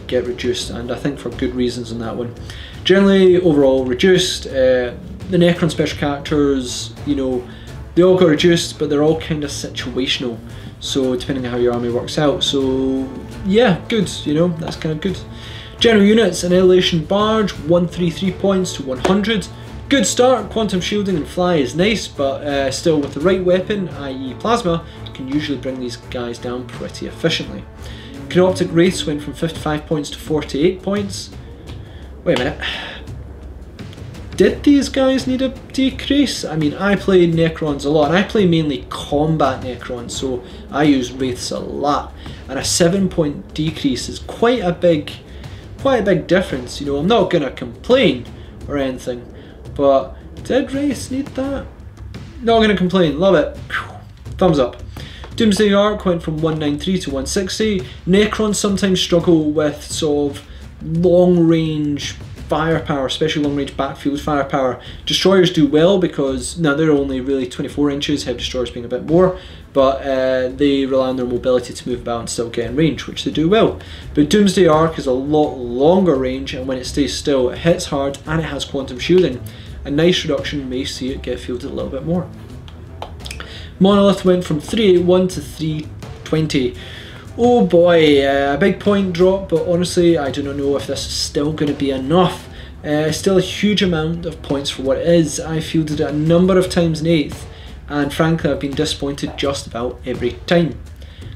get reduced, and I think for good reasons on that one. Generally, overall reduced. The Necron special characters, you know, they all got reduced, but they're all kind of situational. So depending on how your army works out. So yeah, good. You know, that's kind of good. General units: Annihilation Barge, 133 points to 100. Good start. Quantum shielding and fly is nice, but still with the right weapon, i.e. plasma, you can usually bring these guys down pretty efficiently. Canoptic Wraiths went from 55 points to 48 points. Wait a minute. Did these guys need a decrease? I mean, I play Necrons a lot, and I play mainly combat Necrons, so I use Wraiths a lot. And a 7-point decrease is quite a big difference. You know, I'm not gonna complain or anything, but did Wraiths need that? Not gonna complain. Love it. Thumbs up. Doomsday Arc went from 193 to 160. Necrons sometimes struggle with sort of long-range firepower, especially long-range backfield firepower. Destroyers do well because now they're only really 24 inches, heavy destroyers being a bit more, but they rely on their mobility to move about and still get in range, which they do well. But Doomsday Arc is a lot longer range, and when it stays still, it hits hard and it has quantum shielding. A nice reduction may see it get fielded a little bit more. Monolith went from 381 to 320. Oh boy, a big point drop, but honestly I do not know if this is still going to be enough. Still a huge amount of points for what it is. I fielded it a number of times in 8th, and frankly I've been disappointed just about every time.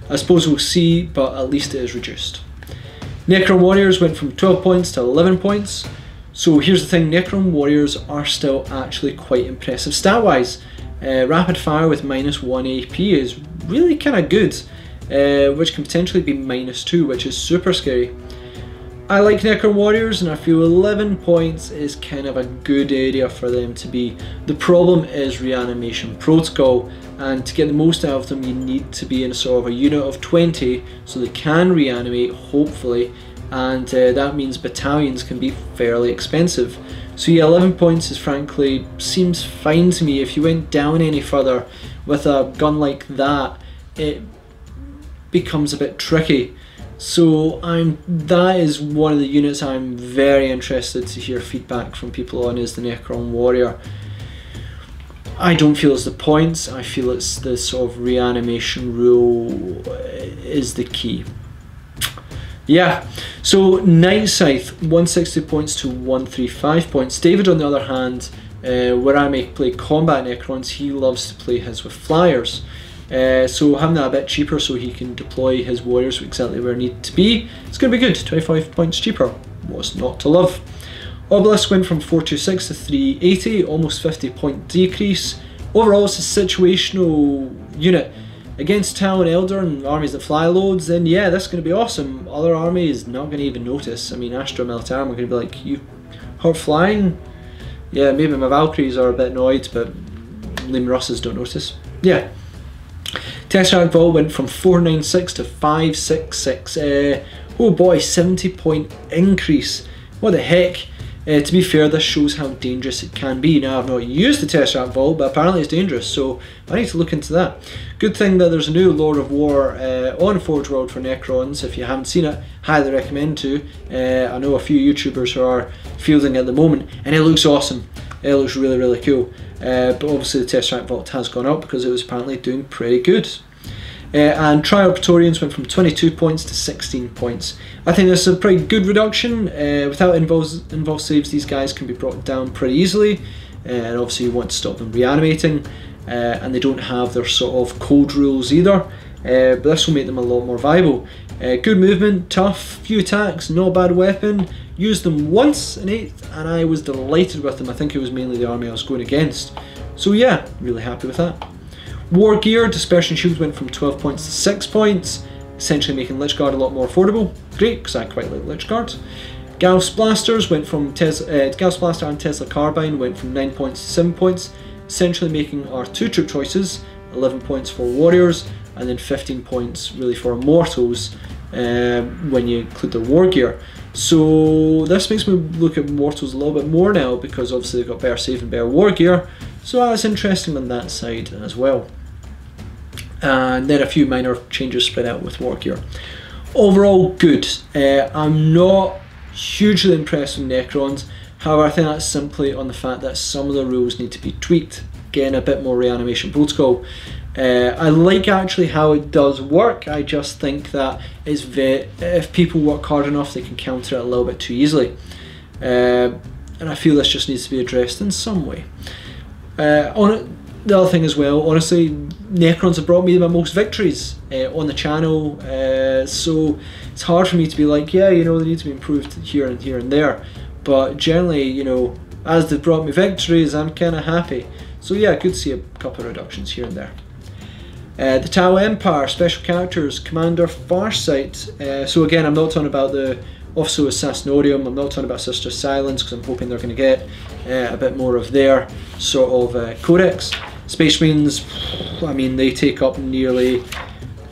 I suppose we'll see, but at least it is reduced. Necron Warriors went from 12 points to 11 points. So here's the thing, Necron Warriors are still actually quite impressive stat-wise. Rapid fire with -1 AP is really kind of good, which can potentially be -2, which is super scary. I like Necron Warriors, and I feel 11 points is kind of a good area for them to be. The problem is reanimation protocol, and to get the most out of them you need to be in a sort of a unit of 20 so they can reanimate, hopefully, and that means battalions can be fairly expensive. So yeah, 11 points is frankly seems fine to me. If you went down any further with a gun like that, it becomes a bit tricky. So that is one of the units I'm very interested to hear feedback from people on, is the Necron Warrior. I don't feel it's the points, I feel it's the sort of reanimation rule is the key. Yeah, so Night Scythe, 160 points to 135 points. David, on the other hand, where I may play combat Necrons, he loves to play his with flyers. So having that a bit cheaper so he can deploy his warriors exactly where they need to be, it's going to be good. 25 points cheaper. What's not to love? Obelisk went from 426 to 380, almost 50-point decrease. Overall, it's a situational unit. Against Talon Elder and armies that fly loads, then yeah, this is going to be awesome. Other armies not going to even notice. I mean, Astra Militarum are going to be like, you hurt flying? Yeah, maybe my Valkyries are a bit annoyed, but Liam Russes don't notice. Yeah. Tesseract Vault went from 496 to 566. Oh boy, 70-point increase. What the heck? To be fair, this shows how dangerous it can be. Now, I've not used the Tesseract Vault, but apparently it's dangerous, so I need to look into that. Good thing that there's a new Lord of War on Forge World for Necrons. If you haven't seen it, highly recommend to. I know a few YouTubers who are fielding at the moment, and it looks awesome. It looks really, really cool. But obviously the Tesseract Vault has gone up because it was apparently doing pretty good. And Trial Praetorians went from 22 points to 16 points. I think this is a pretty good reduction. Without involved saves, these guys can be brought down pretty easily, and obviously you want to stop them reanimating, and they don't have their sort of cold rules either, but this will make them a lot more viable. Good movement, tough, few attacks, not a bad weapon. Used them once in 8th and I was delighted with them. I think it was mainly the army I was going against. So yeah, really happy with that. War Gear, Dispersion Shield went from 12 points to 6 points, essentially making Lichguard a lot more affordable. Great, because I quite like Lichguard. Gauss Blasters went from Gauss Blaster and Tesla Carbine went from 9 points to 7 points, essentially making our 2 troop choices, 11 points for Warriors, and then 15 points really for Immortals when you include the War Gear. So this makes me look at Mortals a little bit more now, because obviously they've got better save and better War Gear, so that's interesting on that side as well. and then a few minor changes spread out with war gear. Overall, good. I'm not hugely impressed with Necrons. However, I think that's simply on the fact that some of the rules need to be tweaked, getting a bit more reanimation protocol. I like actually how it does work. I just think that if people work hard enough, they can counter it a little bit too easily. And I feel this just needs to be addressed in some way. The other thing as well, honestly, Necrons have brought me my most victories on the channel, so it's hard for me to be like, yeah, you know, they need to be improved here and there. But generally, you know, as they've brought me victories, I'm kind of happy. So yeah, good to see a couple of reductions here and there. The Tau Empire, special characters, Commander Farsight. So again, I'm not talking about the Officer Assassinorium, I'm not talking about Sister Silence, because I'm hoping they're going to get a bit more of their sort of codex. Space Marines, I mean, they take up nearly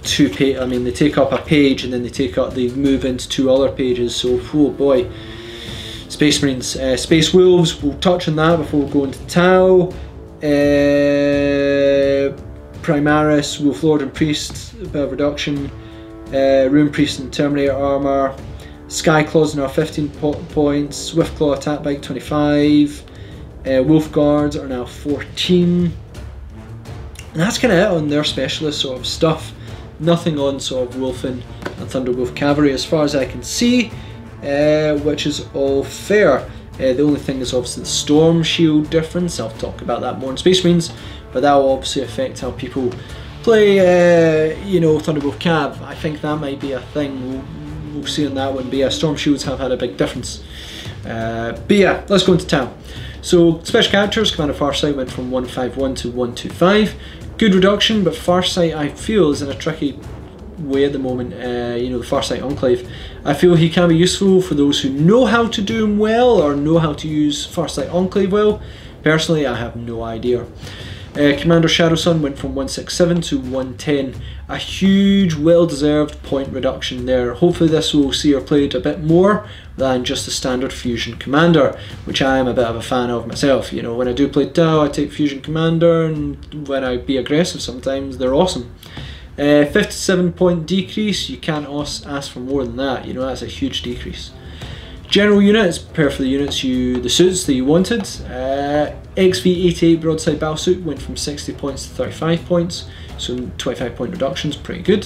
they take up a page, and then they move into 2 other pages, so oh boy. Space Marines. Space Wolves, we'll touch on that before we go into Tau. Primaris, Wolf Lord and Priest, a bit of reduction. Rune Priest and Terminator armor. Skyclaws now 15 points. Swiftclaw attack bike 25. Wolf Guards are now 14. And that's kind of it on their specialist sort of stuff. Nothing on sort of Wolfen and Thunderwolf Cavalry as far as I can see, which is all fair. The only thing is obviously the Storm Shield difference. I'll talk about that more in Space Marines, but that will obviously affect how people play, you know, Thunderwolf Cav. I think that might be a thing. We'll see on that one, but yeah, Storm Shields have had a big difference. But yeah, let's go into Tau. So, special characters, Commander Farsight went from 151 to 125. Good reduction, but Farsight, I feel, is in a tricky way at the moment. You know, the Farsight Enclave. I feel he can be useful for those who know how to do him well, or know how to use Farsight Enclave well. Personally, I have no idea. Commander Shadowsun went from 167 to 110. A huge, well-deserved point reduction there. Hopefully this will see her played a bit more than just a standard Fusion Commander, which I am a bit of a fan of myself. You know, when I do play Tau, I take Fusion Commander, and when I be aggressive sometimes, they're awesome. 57 point decrease, you can't ask for more than that. You know, that's a huge decrease. General units, prepare for the units the suits that you wanted. XV-88 broadside battlesuit went from 60 points to 35 points, so 25 point reductions, pretty good.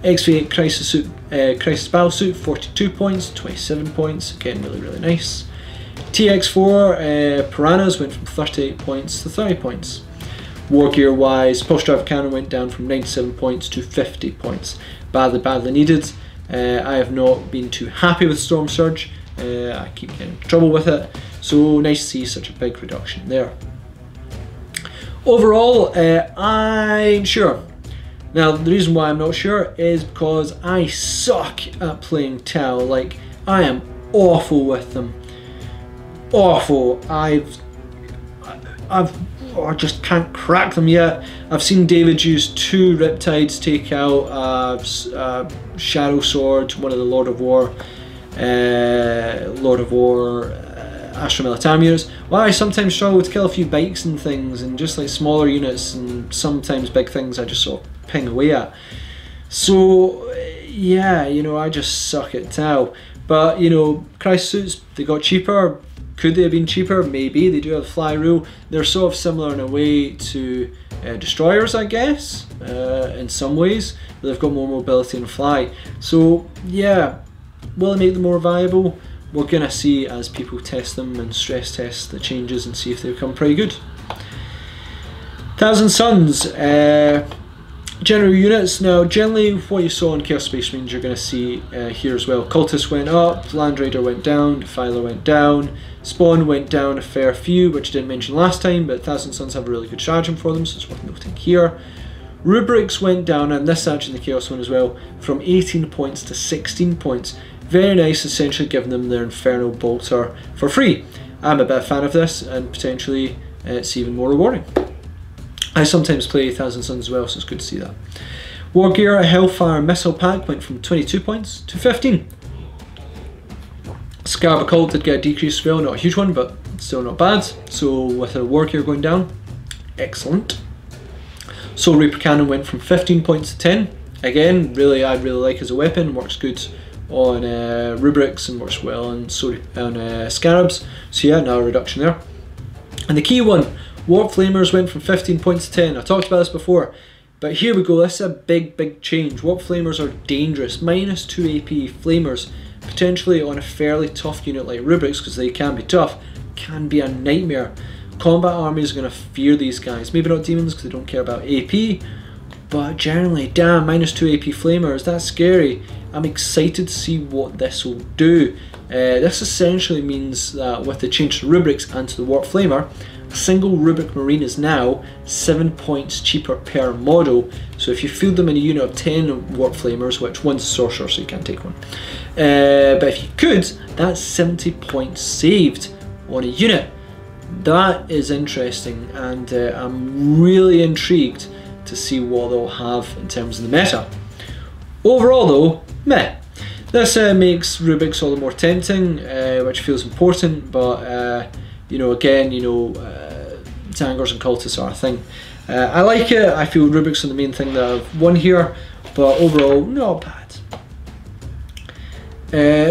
XV-8 crisis battlesuit, 42 points, 27 points, again really nice. TX4 piranhas went from 38 points to 30 points. War gear wise, Pulse Drive Cannon went down from 97 points to 50 points. Badly needed. I have not been too happy with Storm Surge. I keep getting in trouble with it, so nice to see such a big reduction there. Overall, I'm sure. Now, the reason why I'm not sure is because I suck at playing Tau. Like, I am awful with them. Awful. I just can't crack them yet. I've seen David use 2 Riptides take out Shadow Sword, one of the Lord of War Astro Militam units. Well, I sometimes struggle to kill a few bikes and things, and just like smaller units and sometimes big things I just sort of ping away at. So yeah, you know, I just suck at Tau. But you know, Christ suits, they got cheaper. Could they have been cheaper? Maybe. They do have the fly rule. They're sort of similar in a way to destroyers, I guess, in some ways, but they've got more mobility and fly. So yeah, will it make them more viable? We're gonna see as people test them and stress test the changes and see if they become pretty good. Thousand Suns, general units. Now, generally, what you saw in Chaos Space Marines, you're gonna see here as well. Cultist went up, Land Raider went down, Defiler went down, Spawn went down a fair few, which I didn't mention last time, but Thousand Suns have a really good stratagem for them, so it's worth noting here. Rubrics went down, and this actually in the Chaos one as well, from 18 points to 16 points. Very nice, essentially giving them their Infernal Bolter for free. I'm a bit of a fan of this, and potentially it's even more rewarding. I sometimes play Thousand Suns as well, so it's good to see that. War Gear, a Hellfire Missile Pack went from 22 points to 15. Scarab Occult did get a decrease as well, not a huge one, but still not bad. So with a War Gear going down, excellent. Soul Reaper Cannon went from 15 points to 10. Again, I really like as a weapon, works good on rubrics and works well on scarabs. So yeah, now a reduction there. And the key one, Warp Flamers went from 15 points to 10. I talked about this before, but here we go, this is a big change. Warp Flamers are dangerous, minus 2 AP Flamers, potentially on a fairly tough unit like rubrics, because they can be tough, can be a nightmare. Combat armies are going to fear these guys. Maybe not demons because they don't care about AP, but generally, damn, minus 2 AP Flamers, that's scary. I'm excited to see what this will do. This essentially means that with the change to rubrics and to the Warp Flamer, a single rubric marine is now 7 points cheaper per model. So if you field them in a unit of 10 Warp Flamers, which one's a sorcerer so you can't take one, but if you could, that's 70 points saved on a unit. That is interesting, and I'm really intrigued to see what they'll have in terms of the meta. Overall though, meh. This makes rubrics all the more tempting, which feels important, but you know, again, you know, Zangors and Cultists are a thing. I like it. I feel rubrics are the main thing that I've won here, but overall, not bad.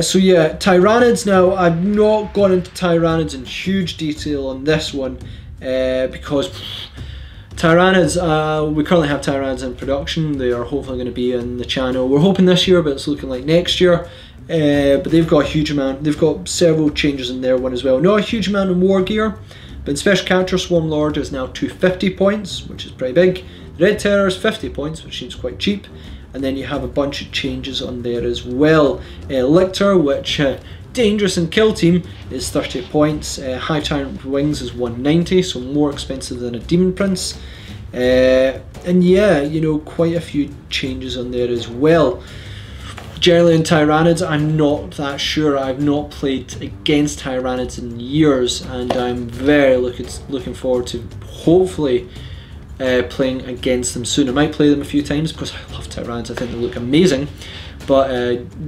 So yeah, Tyranids. Now, I've not gone into Tyranids in huge detail on this one, because Tyranids, we currently have Tyranids in production. They are hopefully going to be in the channel. We're hoping this year, but it's looking like next year. But they've got a huge amount. They've got several changes in their one as well. Not a huge amount in war gear, but in special character, Swarm Lord is now 250 points, which is pretty big. The Red Terror is 50 points, which seems quite cheap. And then you have a bunch of changes on there as well. Lictor, which dangerous in kill team, is 30 points. High Tyrant Wings is 190, so more expensive than a Demon Prince. And yeah, you know, quite a few changes on there as well. Generally in Tyranids, I'm not that sure. I've not played against Tyranids in years, and I'm very looking forward to hopefully playing against them soon. I might play them a few times because I love Tyranids. I think they look amazing, but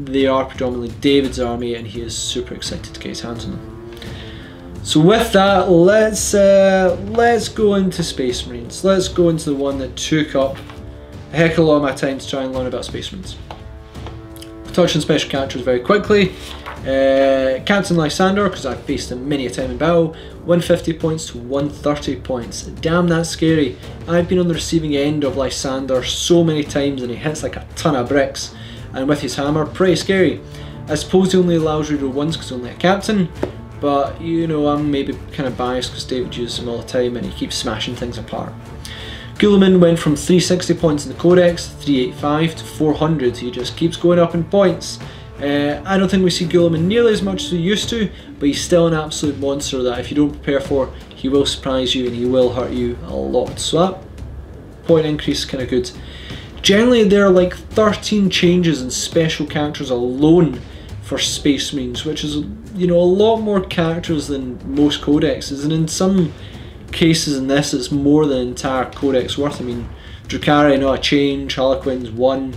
they are predominantly David's army, and he is super excited to get his hands on them. So with that, let's go into Space Marines. Let's go into the one that took up a heck of a lot of my time to try and learn about Space Marines. Touch on special characters very quickly. Captain Lysander, because I've faced him many a time in battle, 150 points to 130 points. Damn, that's scary. I've been on the receiving end of Lysander so many times, and he hits like a ton of bricks, and with his hammer, pretty scary. I suppose he only allows reroll ones because he's only a captain, but you know, I'm maybe kind of biased because David uses him all the time and he keeps smashing things apart. Guilliman went from 360 points in the Codex, 385 to 400. He just keeps going up in points. I don't think we see Guilliman nearly as much as we used to, but he's still an absolute monster that if you don't prepare for, he will surprise you and he will hurt you a lot. So that point increase is kind of good. Generally, there are like 13 changes in special characters alone for Space Marines, which is, you know, a lot more characters than most codexes, and in some cases in this it's more than an entire codex worth. I mean, Drukhari, not a change, Harlequin's 1.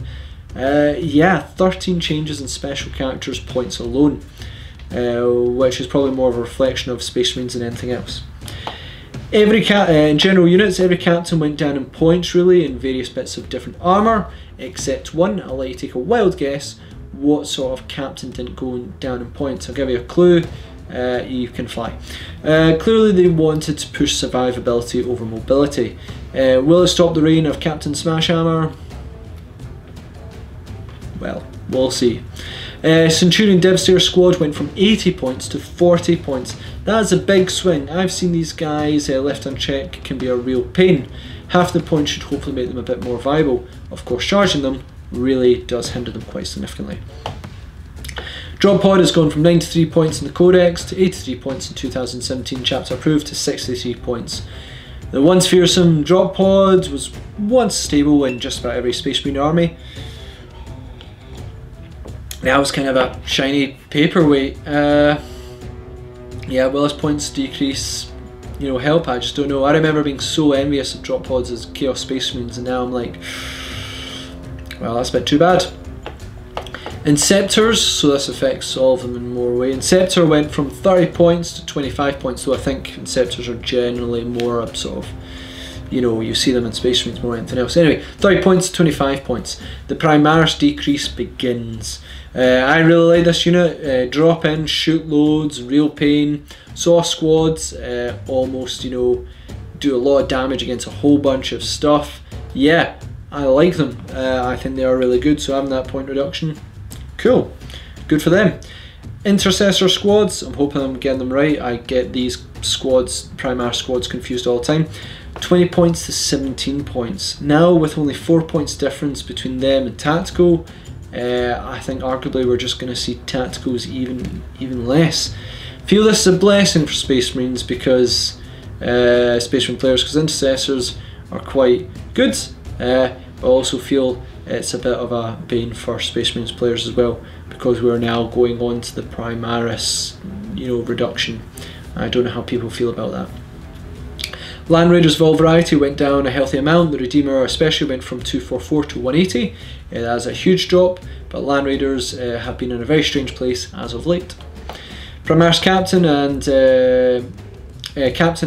Yeah, 13 changes in special characters points alone, which is probably more of a reflection of Space Marines than anything else. In general units, every captain went down in points really, in various bits of different armour, except one. I'll let you take a wild guess what sort of captain didn't go down in points. I'll give you a clue. You can fly. Clearly they wanted to push survivability over mobility. Will it stop the reign of Captain Smashhammer? Well, we'll see. Centurion Devastator squad went from 80 points to 40 points. That is a big swing. I've seen these guys left unchecked can be a real pain. Half the points should hopefully make them a bit more viable. Of course, charging them really does hinder them quite significantly. Drop pod has gone from 93 points in the Codex to 83 points in 2017 chapter approved to 63 points. The once fearsome drop pod was once stable in just about every Space Marine army. Now it's kind of a shiny paperweight. Yeah, will his points decrease, you know, help? I just don't know. I remember being so envious of drop pods as Chaos Space Marines, and now I'm like, well, that's a bit too bad. Inceptors, so this affects all of them in more way. Inceptor went from 30 points to 25 points, so I think Inceptors are generally more a sort of you know, you see them in Space Marines more than anything else. Anyway, 30 points to 25 points. The Primaris decrease begins. I really like this unit. Drop in, shoot loads, real pain. Saw squads, almost, you know, do a lot of damage against a whole bunch of stuff. Yeah, I like them. I think they are really good, so having that point reduction, cool. Good for them. Intercessor squads, I'm hoping I'm getting them right. I get these squads, Primaris squads, confused all the time. 20 points to 17 points. Now with only 4 points difference between them and Tactical, I think arguably we're just going to see Tacticals even less. Feel this is a blessing for Space Marines because Space Marine players, because Intercessors are quite good, but also feel it's a bit of a bane for Space Marines players as well, because we're now going on to the Primaris, you know, reduction. I don't know how people feel about that. Land Raiders of all variety went down a healthy amount. The Redeemer especially went from 244 to 180. That's a huge drop, but Land Raiders have been in a very strange place as of late. Primaris Captain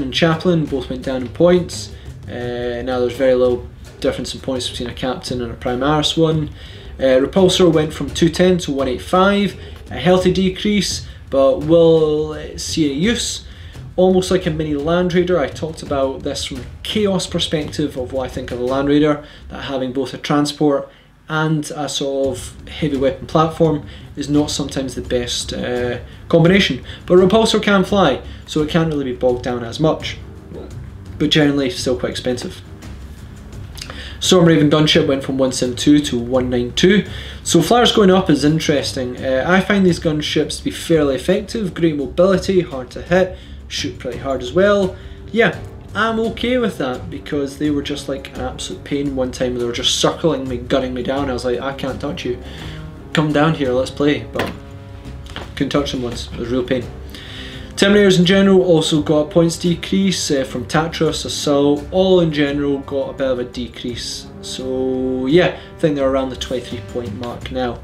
and Chaplain both went down in points. Now there's very little difference in points between a Captain and a Primaris one. Repulsor went from 210 to 185, a healthy decrease, but will see a use. Almost like a mini Land Raider. I talked about this from a chaos perspective of what I think of a Land Raider, that having both a transport and a sort of heavy weapon platform is not sometimes the best combination. But Repulsor can fly, so it can't really be bogged down as much, but generally still quite expensive. Storm Raven gunship went from 172 to 192, so flyers going up is interesting. I find these gunships to be fairly effective, great mobility, hard to hit, shoot pretty hard as well. Yeah, I'm okay with that because they were just like an absolute pain one time. They were just circling me, gunning me down. I was like, I can't touch you. Come down here, let's play. But couldn't touch them once. It was real pain. Terminators in general also got points decrease from Tatros, Assault. All in general got a bit of a decrease. So yeah, I think they're around the 23 point mark now,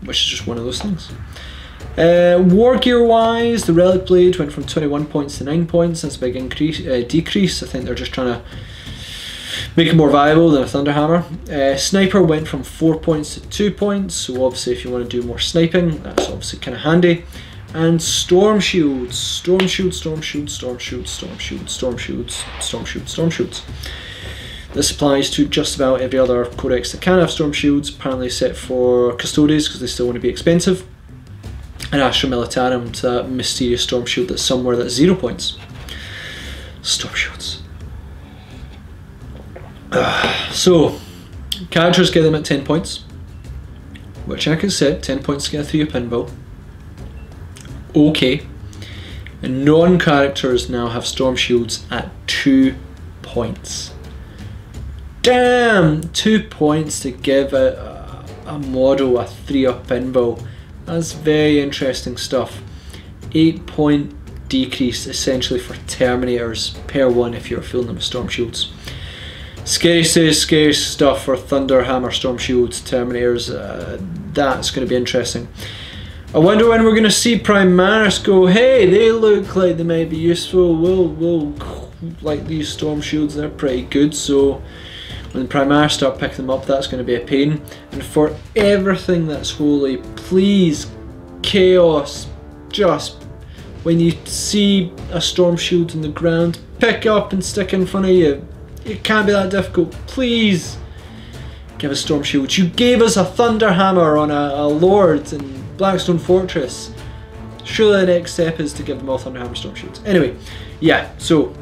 which is just one of those things. War gear wise, the Relic Blade went from 21 points to 9 points. That's a big decrease. I think they're just trying to make it more viable than a Thunderhammer. Sniper went from 4 points to 2 points, so obviously if you want to do more sniping, that's obviously kind of handy. And Storm Shields, Storm Shields, Storm Shields, Storm Shields, Storm Shields, Storm Shields, Storm Shields, Storm Shields. This applies to just about every other codex that can have Storm Shields, apparently set for Custodes because they still want to be expensive. And Astra Militarum to that mysterious Storm Shield that's somewhere that's 0 points. Storm Shields. So, characters get them at 10 points, which I can set, 10 points to get a 3-up pinball. Okay. And non-characters now have Storm Shields at 2 points. Damn! 2 points to give a model a 3-up pinball. That's very interesting stuff. 8 point decrease essentially for Terminators per one if you're filling them with Storm Shields. Scary stuff for Thunderhammer Storm Shields, Terminators. That's going to be interesting. I wonder when we're going to see Primaris go, hey, they look like they might be useful. We'll like these Storm Shields, they're pretty good. So when Primaris start picking them up, that's going to be a pain. And for everything that's holy, please, Chaos, just when you see a Storm Shield on the ground, pick up and stick in front of you. It can't be that difficult. Please give us Storm Shields. You gave us a Thunderhammer on a Lord in Blackstone Fortress. Surely the next step is to give them all Thunderhammer Storm Shields. Anyway, yeah, so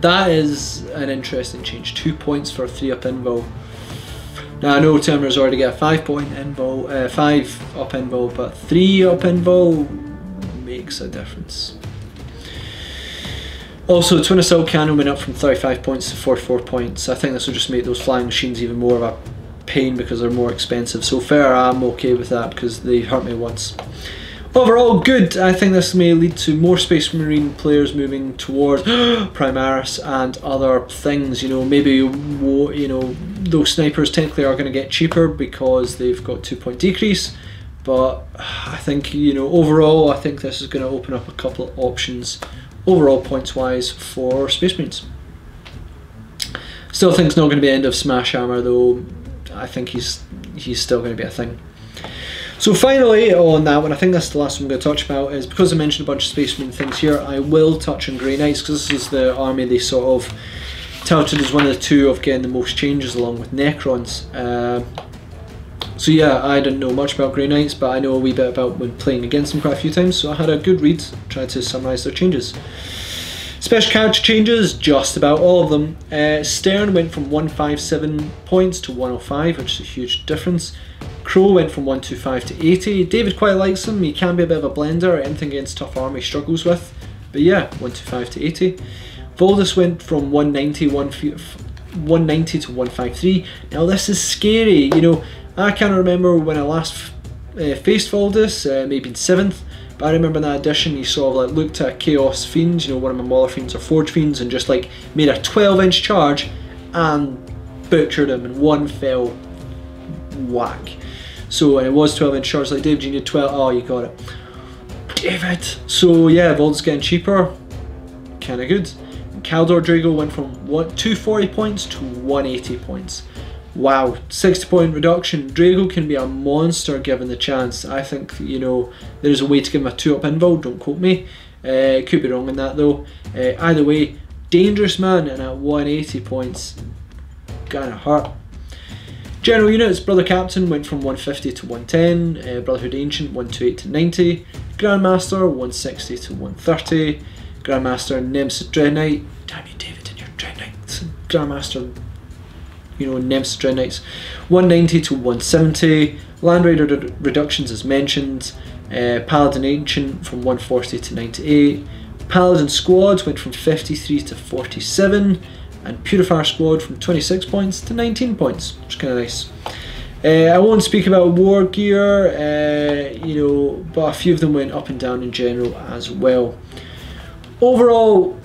that is an interesting change. 2 points for a 3-up invul. Now I know Terminators already get a 5-point invul, 5-up invul, but 3-up invul makes a difference. Also, Twin Assault Cannon went up from 35 points to 44 points. I think this will just make those flying machines even more of a pain because they're more expensive. So fair, I'm okay with that because they hurt me once. Overall, good. I think this may lead to more Space Marine players moving towards Primaris and other things. You know, maybe you know those snipers technically are going to get cheaper because they've got 2-point decrease. But I think, you know, overall, I think this is going to open up a couple of options overall points wise for Space Marines. Still think it's not going to be the end of Smash Hammer though. I think he's still going to be a thing. So finally on that one, I think that's the last one I'm going to touch about, is because I mentioned a bunch of Space Marine things here, I will touch on Grey Knights, because this is the army they sort of touted as one of the two of getting the most changes along with Necrons. So yeah, I didn't know much about Grey Knights, but I know a wee bit about when playing against them quite a few times, so I had a good read, tried to summarise their changes. Special character changes, just about all of them. Stern went from 157 points to 105, which is a huge difference. Crow went from 125 to 80. David quite likes him, he can be a bit of a blender, anything against tough army he struggles with. But yeah, 125 to 80. Voldus went from 190 to 153. Now this is scary, you know, I can't remember when I last faced Voldus, maybe in 7th. But I remember in that edition he sort of like looked at Chaos Fiends, you know, one of my Mauler Fiends or Forge Fiends, and just like made a 12-inch charge and butchered him in one fell whack. So, and it was 12-inch charge, like David, you need 12, oh you got it. David! So yeah, Voldus getting cheaper, kinda good. And Kaldor Drago went from 240 points to 180 points. Wow, 60-point reduction. Drago can be a monster given the chance. I think, you know, there's a way to give him a 2-up invul, don't quote me. Could be wrong in that though. Either way, dangerous man, and at 180 points, kinda hurt. General units, Brother Captain went from 150 to 110, Brotherhood Ancient 128 to 90, Grandmaster 160 to 130, Grandmaster Nemesis Dread Knight, damn you David and your Dread Knights, Grandmaster, you know, Nemesis Dread Knights, 190 to 170, Land Raider reductions as mentioned, Paladin Ancient from 140 to 98, Paladin Squad went from 53 to 47, and Purifier Squad from 26 points to 19 points, which is kind of nice. I won't speak about war gear, you know, but a few of them went up and down in general as well. Overall,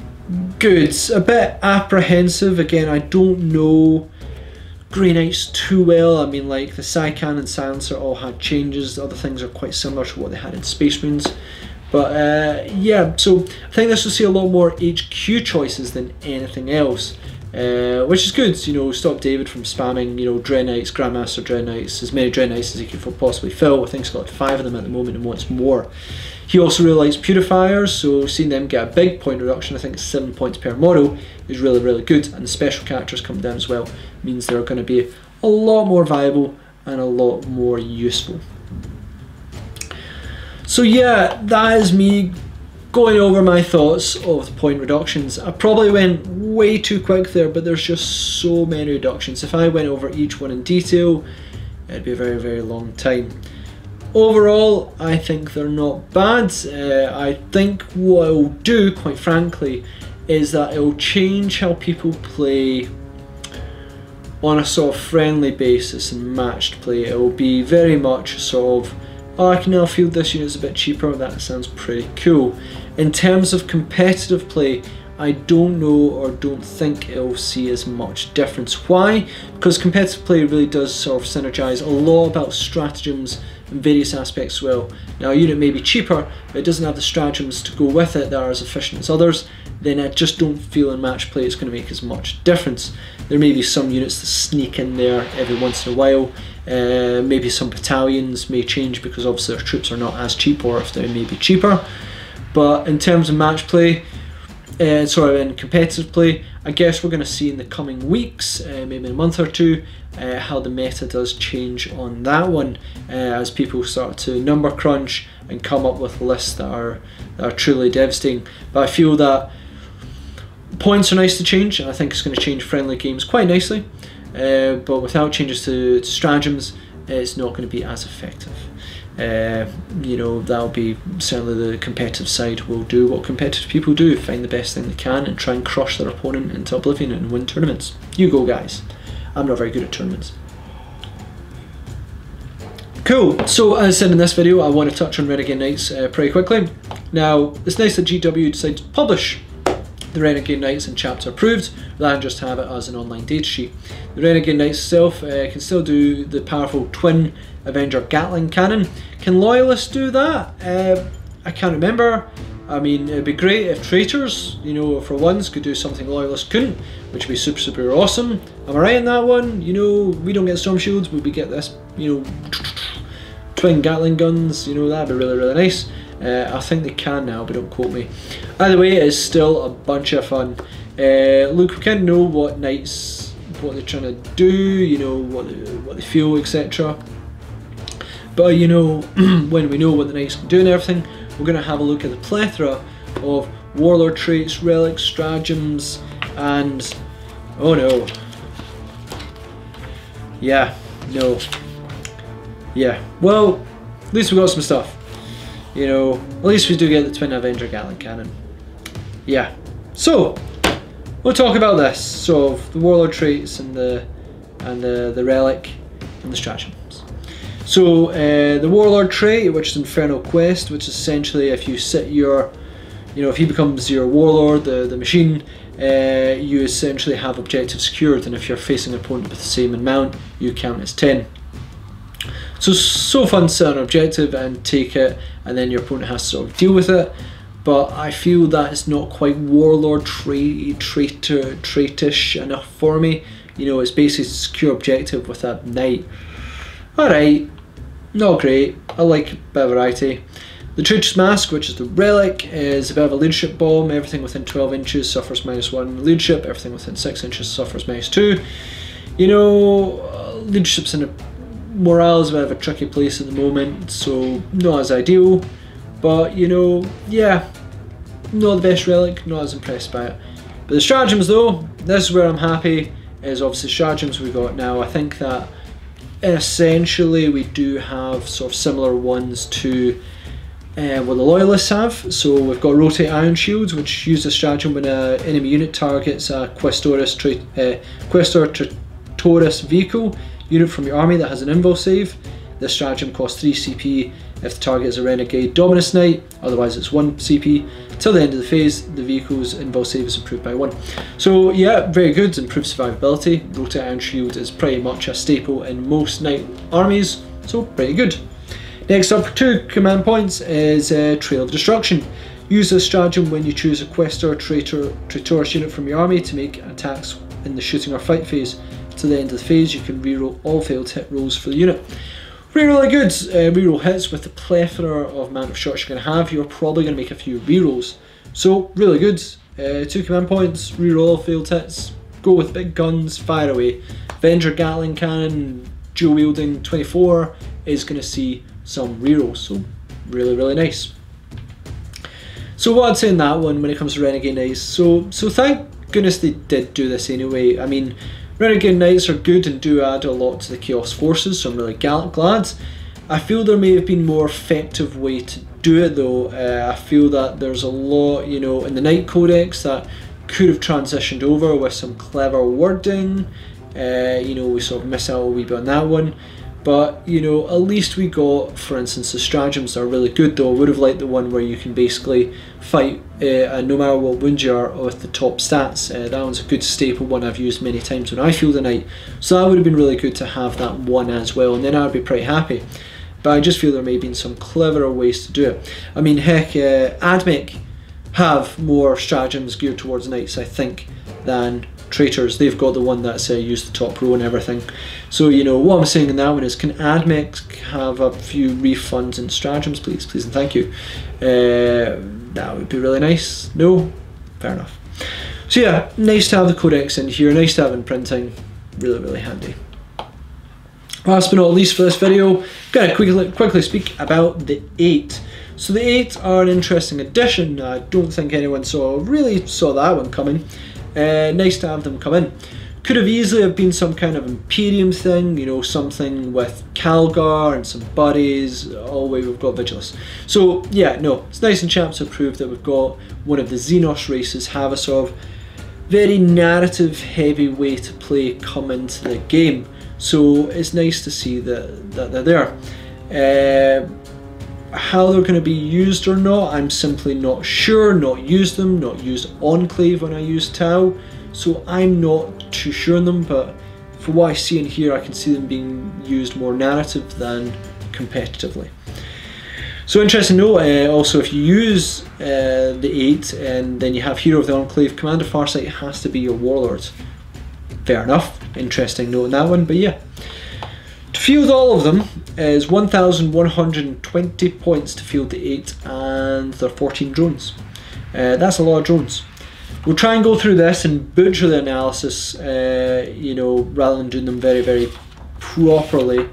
good. A bit apprehensive, again, I don't know Grey Knights too well. I mean, like the Psycan and Silencer all had changes, the other things are quite similar to what they had in Space Marines. But yeah, so I think this will see a lot more HQ choices than anything else, which is good. You know, stop David from spamming, you know, Dread Knights, Grandmaster Dread Knights, as many Dread Knights as he could possibly fill. I think he's got 5 of them at the moment and wants more. He also really likes Purifiers, so seeing them get a big point reduction, I think it's 7 points per model, is really, really good. And the special characters come down as well, means they're going to be a lot more viable and a lot more useful. So yeah, that is me going over my thoughts of the point reductions. I probably went way too quick there, but there's just so many reductions. If I went over each one in detail, it'd be a very, very long time. Overall, I think they're not bad. I think what it'll do, quite frankly, is that it'll change how people play on a sort of friendly basis and matched play. It will be very much sort of, oh, I can now field this unit's a bit cheaper, that sounds pretty cool. In terms of competitive play, I don't know or don't think it'll see as much difference. Why? Because competitive play really does sort of synergize a lot about stratagems and various aspects as well. Now a unit may be cheaper, but it doesn't have the stratagems to go with it that are as efficient as others, then I just don't feel in match play it's going to make as much difference. There may be some units that sneak in there every once in a while. Maybe some battalions may change because obviously their troops are not as cheap, or if they may be cheaper. But in terms of match play, in competitive play, I guess we're going to see in the coming weeks, maybe in a month or two, how the meta does change on that one, as people start to number crunch and come up with lists that are truly devastating. But I feel that points are nice to change, and I think it's going to change friendly games quite nicely. But without changes to stratagems, it's not going to be as effective. You know, that'll be certainly the competitive side will do what competitive people do, find the best thing they can and try and crush their opponent into oblivion and win tournaments. You go guys. I'm not very good at tournaments. Cool, so as I said in this video, I want to touch on Renegade Knights pretty quickly. Now, it's nice that GW decided to publish the Renegade Knights in chapter approved, rather than just have it as an online datasheet. The Renegade Knights itself can still do the powerful twin Avenger Gatling cannon. Can Loyalists do that? I can't remember. I mean, it'd be great if traitors, you know, for once could do something loyalists couldn't, which would be super, super awesome. Am I right in that one? You know, we don't get storm shields, but we get this, you know, twin Gatling guns, you know, that'd be really, really nice. I think they can now, but don't quote me. Either way, it is still a bunch of fun. Look, we kind of know what knights, what they're trying to do, you know, what they feel, etc. But you know, when we know what the knights can do and everything, we're going to have a look at the plethora of warlord traits, relics, stratagems, and oh no, yeah, no, yeah. Well, at least we got some stuff. You know, at least we do get the Twin Avenger Gatling Cannon. Yeah. So we'll talk about this. So the warlord traits and the relic and the stratagems. So the warlord trait, which is Infernal Quest, which is essentially if you set your, you know, if he becomes your warlord, the machine, you essentially have objectives secured, and if you're facing an opponent with the same amount, you count as 10. So fun to set an objective and take it, and then your opponent has to sort of deal with it. But I feel that it's not quite warlord traitish enough for me. You know, it's basically a secure objective with a knight. Alright, not great. I like a bit of variety. The Traitor's Mask, which is the relic, is a bit of a leadership bomb. Everything within 12 inches suffers -1 leadership. Everything within 6 inches suffers -2. You know, leadership's in a morale's a bit of a tricky place at the moment, so not as ideal. But you know, yeah, not the best relic, not as impressed by it. But the stratagems though, this is where I'm happy, is obviously stratagems we got now. I think that essentially we do have sort of similar ones to what the loyalists have. So we've got rotate iron shields, which use a stratagem when an enemy unit targets a Questor Traitoris vehicle unit from your army that has an invul save. This stratagem costs 3 CP if the target is a renegade Dominus Knight, otherwise it's 1 CP. Till the end of the phase, the vehicle's invul save is improved by 1. So yeah, very good, improved survivability. Rotate Iron Shield is pretty much a staple in most knight armies, so pretty good. Next up for 2 command points is Trail of Destruction. Use this stratagem when you choose a Questor Traitoris unit from your army to make attacks in the shooting or fight phase. To the end of the phase, you can reroll all failed hit rolls for the unit. Really good reroll hits. With the plethora of amount of shots you're going to have, you're probably going to make a few rerolls. So really good. 2 command points, reroll all failed hits, go with big guns, fire away. Avenger Gatling Cannon, dual wielding 24 is going to see some rerolls. So really nice. So what I'd say in that one when it comes to Renegade Knights, so thank goodness they did do this anyway. I mean, Renegade Knights are good and do add a lot to the Chaos Forces, so I'm really glad. I feel there may have been more effective way to do it though. I feel that there's a lot, you know, in the Knight Codex that could have transitioned over with some clever wording. You know, we sort of miss out a wee bit on that one. But, you know, at least we got, for instance, the stratagems are really good though. I would have liked the one where you can basically fight no matter what wound you are with the top stats. That one's a good staple one I've used many times when I feel the knight. So that would have been really good to have that one as well, and then I'd be pretty happy. But I just feel there may have been some cleverer ways to do it. I mean, heck, Admech have more stratagems geared towards knights, I think, than traitors. They've got the one that's used the top row and everything. So, you know, what I'm saying in that one is, can Admech have a few refunds and stratagems, please? Please and thank you. That would be really nice. No? Fair enough. So yeah, nice to have the codex in here, nice to have in printing. Really handy. Last but not least for this video, I'm going to quickly speak about the 8. So the 8 are an interesting addition. I don't think anyone really saw that one coming. Nice to have them come in. Could have easily have been some kind of Imperium thing, you know, something with Calgar and some buddies. All the way we've got Vigilus. So yeah, no, it's nice and chapter approved that we've got one of the Xenos races have a sort of very narrative heavy way to play come into the game. So it's nice to see that they're there. How they're going to be used or not, I'm simply not sure. Not used them, not used Enclave when I used Tau, so I'm not too sure on them, but for what I see in here, I can see them being used more narrative than competitively. So interesting note, also if you use the 8 and then you have Hero of the Enclave, Commander Farsight has to be your Warlord. Fair enough, interesting note in that one, but yeah. To field all of them is 1,120 points to field the 8, and there are 14 drones. That's a lot of drones. We'll try and go through this and butcher the analysis, you know, rather than doing them very, very properly.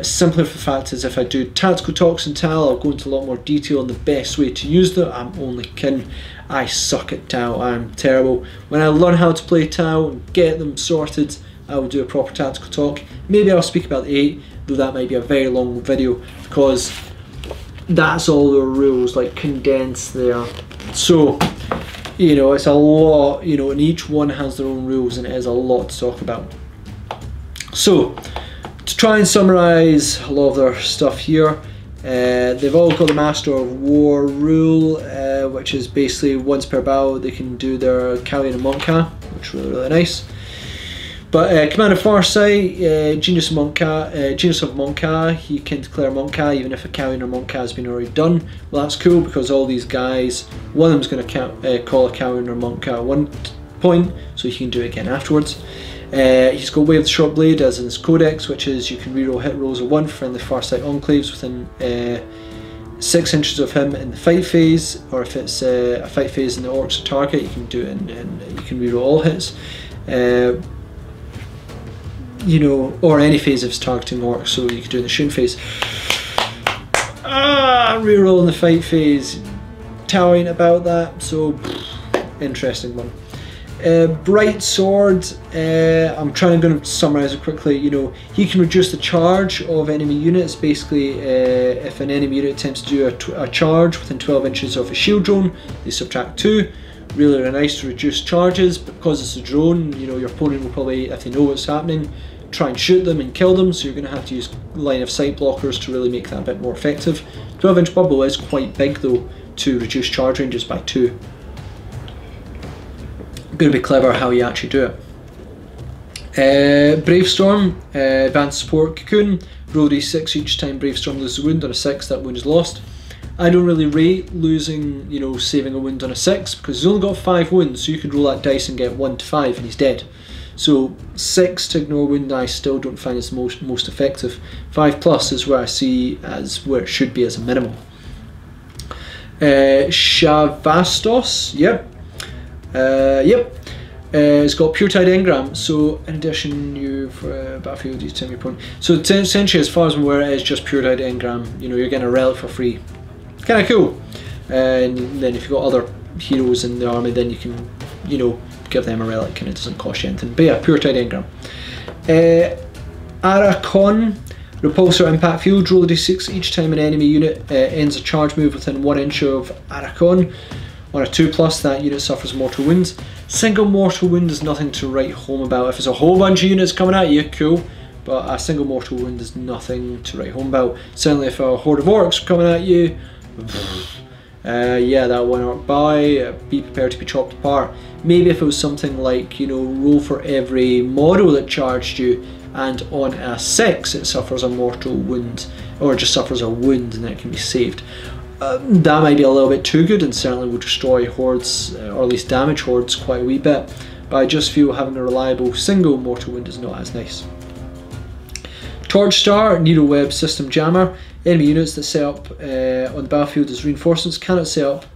Simply for the fact is, if I do tactical talks in Tau, I'll go into a lot more detail on the best way to use them. I'm only kidding. I suck at Tau. I'm terrible. When I learn how to play Tau and get them sorted, I will do a proper tactical talk. Maybe I'll speak about the 8, though that might be a very long video because that's all the rules, like condensed there. So, you know, it's a lot, you know, and each one has their own rules and it is a lot to talk about. So, to try and summarise a lot of their stuff here, they've all got the Master of War rule, which is basically once per battle they can do their Calian and Monka, which is really, really nice. But Commander Farsight, Genius of Monka, he can declare Monka even if a Calian or Monka has been already done. Well, that's cool because all these guys, one of them is going to call a Calian or Monka at one point, so he can do it again afterwards. He's got Way of the Short Blade as in his codex, which is you can reroll hit rolls of 1 for friendly Farsight enclaves within 6 inches of him in the fight phase, or if it's a fight phase in the orcs or target, you can do it and you can reroll all hits. You know, or any phase if it's targeting orcs, so you can do it in the shooting phase. Reroll in the fight phase. Tau ain't about that, so interesting one. Bright Sword, I'm going to summarise it quickly. You know, he can reduce the charge of enemy units. Basically, if an enemy unit attempts to do a charge within 12 inches of a shield drone, they subtract 2. Really, really nice to reduce charges, but because it's a drone, you know, your opponent will probably, if they know what's happening, try and shoot them and kill them, so you're going to have to use line of sight blockers to really make that a bit more effective. 12-inch bubble is quite big though, to reduce charge ranges by 2. Going to be clever how you actually do it. Bravestorm, advanced support cocoon, roll d6 each time Bravestorm loses a wound. On a 6, that wound is lost. I don't really rate losing, you know, saving a wound on a 6 because he's only got 5 wounds, so you could roll that dice and get 1 to 5 and he's dead. So 6 to ignore wound I still don't find is most effective. 5+ is where I see as where it should be as a minimum. Shavastos, yep. It's got Pure Tide Engram, so in addition you've battlefield, you tell me your point. So essentially, as far as I'm aware, it is just Pure Tide Engram. You know, you're getting a relic for free. Kind of cool. And then if you've got other heroes in the army, then you can, you know, give them a relic and it doesn't cost you anything. But yeah, Pure Tide Engram. Arakon, Repulsor Impact Field, roll a d6 each time an enemy unit ends a charge move within 1 inch of Arakon. On a 2+, that unit suffers mortal wounds. Single mortal wound is nothing to write home about. If there's a whole bunch of units coming at you, cool. But a single mortal wound is nothing to write home about. Certainly if a horde of orcs coming at you, yeah, that 1 orc by, be prepared to be chopped apart. Maybe if it was something like, you know, roll for every model that charged you, and on a 6 it suffers a mortal wound, or just suffers a wound and it can be saved. That might be a little bit too good and certainly will destroy hordes, or at least damage hordes quite a wee bit, but I just feel having a reliable single mortal wound is not as nice. Torch Star, Needle Web System Jammer. Enemy units that set up on the battlefield as reinforcements cannot set up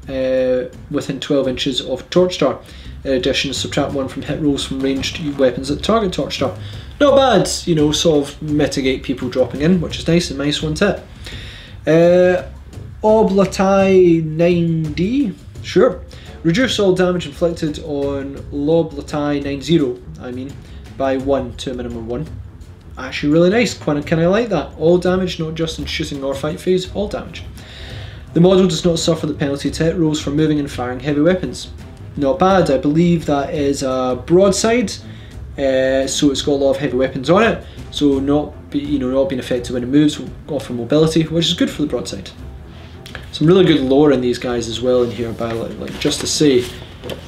within 12 inches of Torch Star. In addition, subtract 1 from hit rolls from ranged weapons that target Torch Star. Not bad, you know, sort of mitigate people dropping in, which is nice, a nice one to hit. Oblatai 9D, sure. Reduce all damage inflicted on Loblatai 90, I mean, by 1 to a minimum of 1. Actually really nice, kind of like that. All damage, not just in shooting or fight phase, all damage. The model does not suffer the penalty to hit rolls for moving and firing heavy weapons. Not bad, I believe that is a broadside, so it's got a lot of heavy weapons on it, so not being affected when it moves will offer mobility, which is good for the broadside. Some really good lore in these guys as well in here, by like just to say,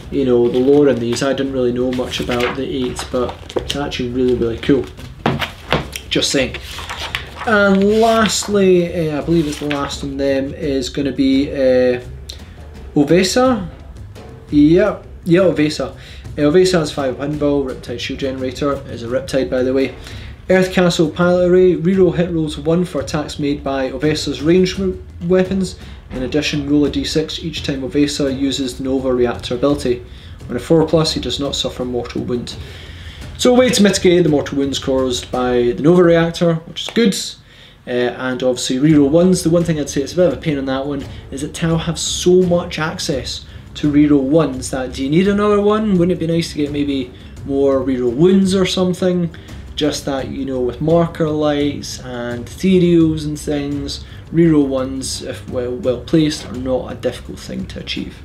you know, the lore in these, I didn't really know much about the 8, but it's actually really, really cool. Just saying. And lastly, I believe it's the last of them, is going to be Ovesa. Yeah, Ovesa. Ovesa has 5 Windball, Riptide Shield Generator, is a Riptide by the way. Earth Castle Pilot Array, reroll hit rolls 1 for attacks made by Ovesa's ranged weapons. In addition, roll a d6 each time Ovesa uses the Nova Reactor ability. On a 4+, he does not suffer mortal wound. So a way to mitigate the mortal wounds caused by the Nova Reactor, which is good. And obviously reroll 1s. The one thing I'd say it's a bit of a pain on that one is that Tau have so much access to reroll 1s that do you need another one? Wouldn't it be nice to get maybe more reroll wounds or something? Just that, you know, with marker lights and ethereals and things, reroll 1s, if well placed, are not a difficult thing to achieve.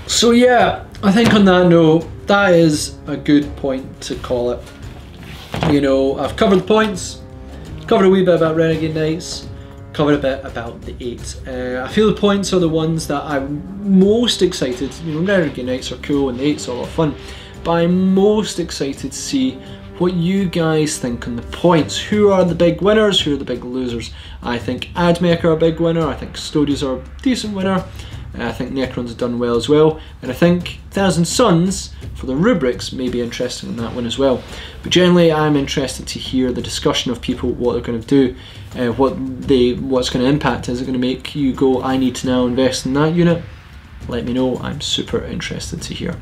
So yeah, I think on that note, that is a good point to call it. You know, I've covered the points, covered a wee bit about Renegade Knights, covered a bit about the 8. I feel the points are the ones that I'm most excited. You know, Renegade Knights are cool and the 8's a lot of fun, but I'm most excited to see what you guys think on the points. Who are the big winners? Who are the big losers? I think Admech are a big winner. I think Custodians are a decent winner. I think Necron's done well as well, and I think Thousand Suns for the rubrics may be interesting in that one as well. But generally, I'm interested to hear the discussion of people, what they're going to do, what's going to impact. Is it going to make you go, I need to now invest in that unit? Let me know. I'm super interested to hear.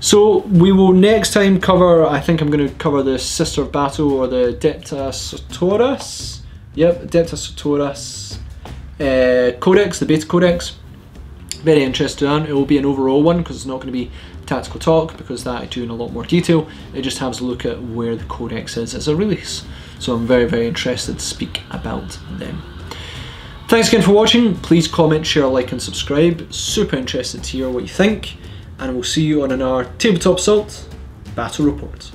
So we will next time cover, I think I'm going to cover the Sister of Battle or the Adepta Sotoras. Yep, Adepta Sotoras Codex, the Beta Codex. Very interested in. It will be an overall one because it's not going to be tactical talk, because that I do in a lot more detail. It just has a look at where the Codex is as a release. So I'm very, very interested to speak about them. Thanks again for watching. Please comment, share, like and subscribe. Super interested to hear what you think. And we'll see you on another Tabletop Assault Battle Report.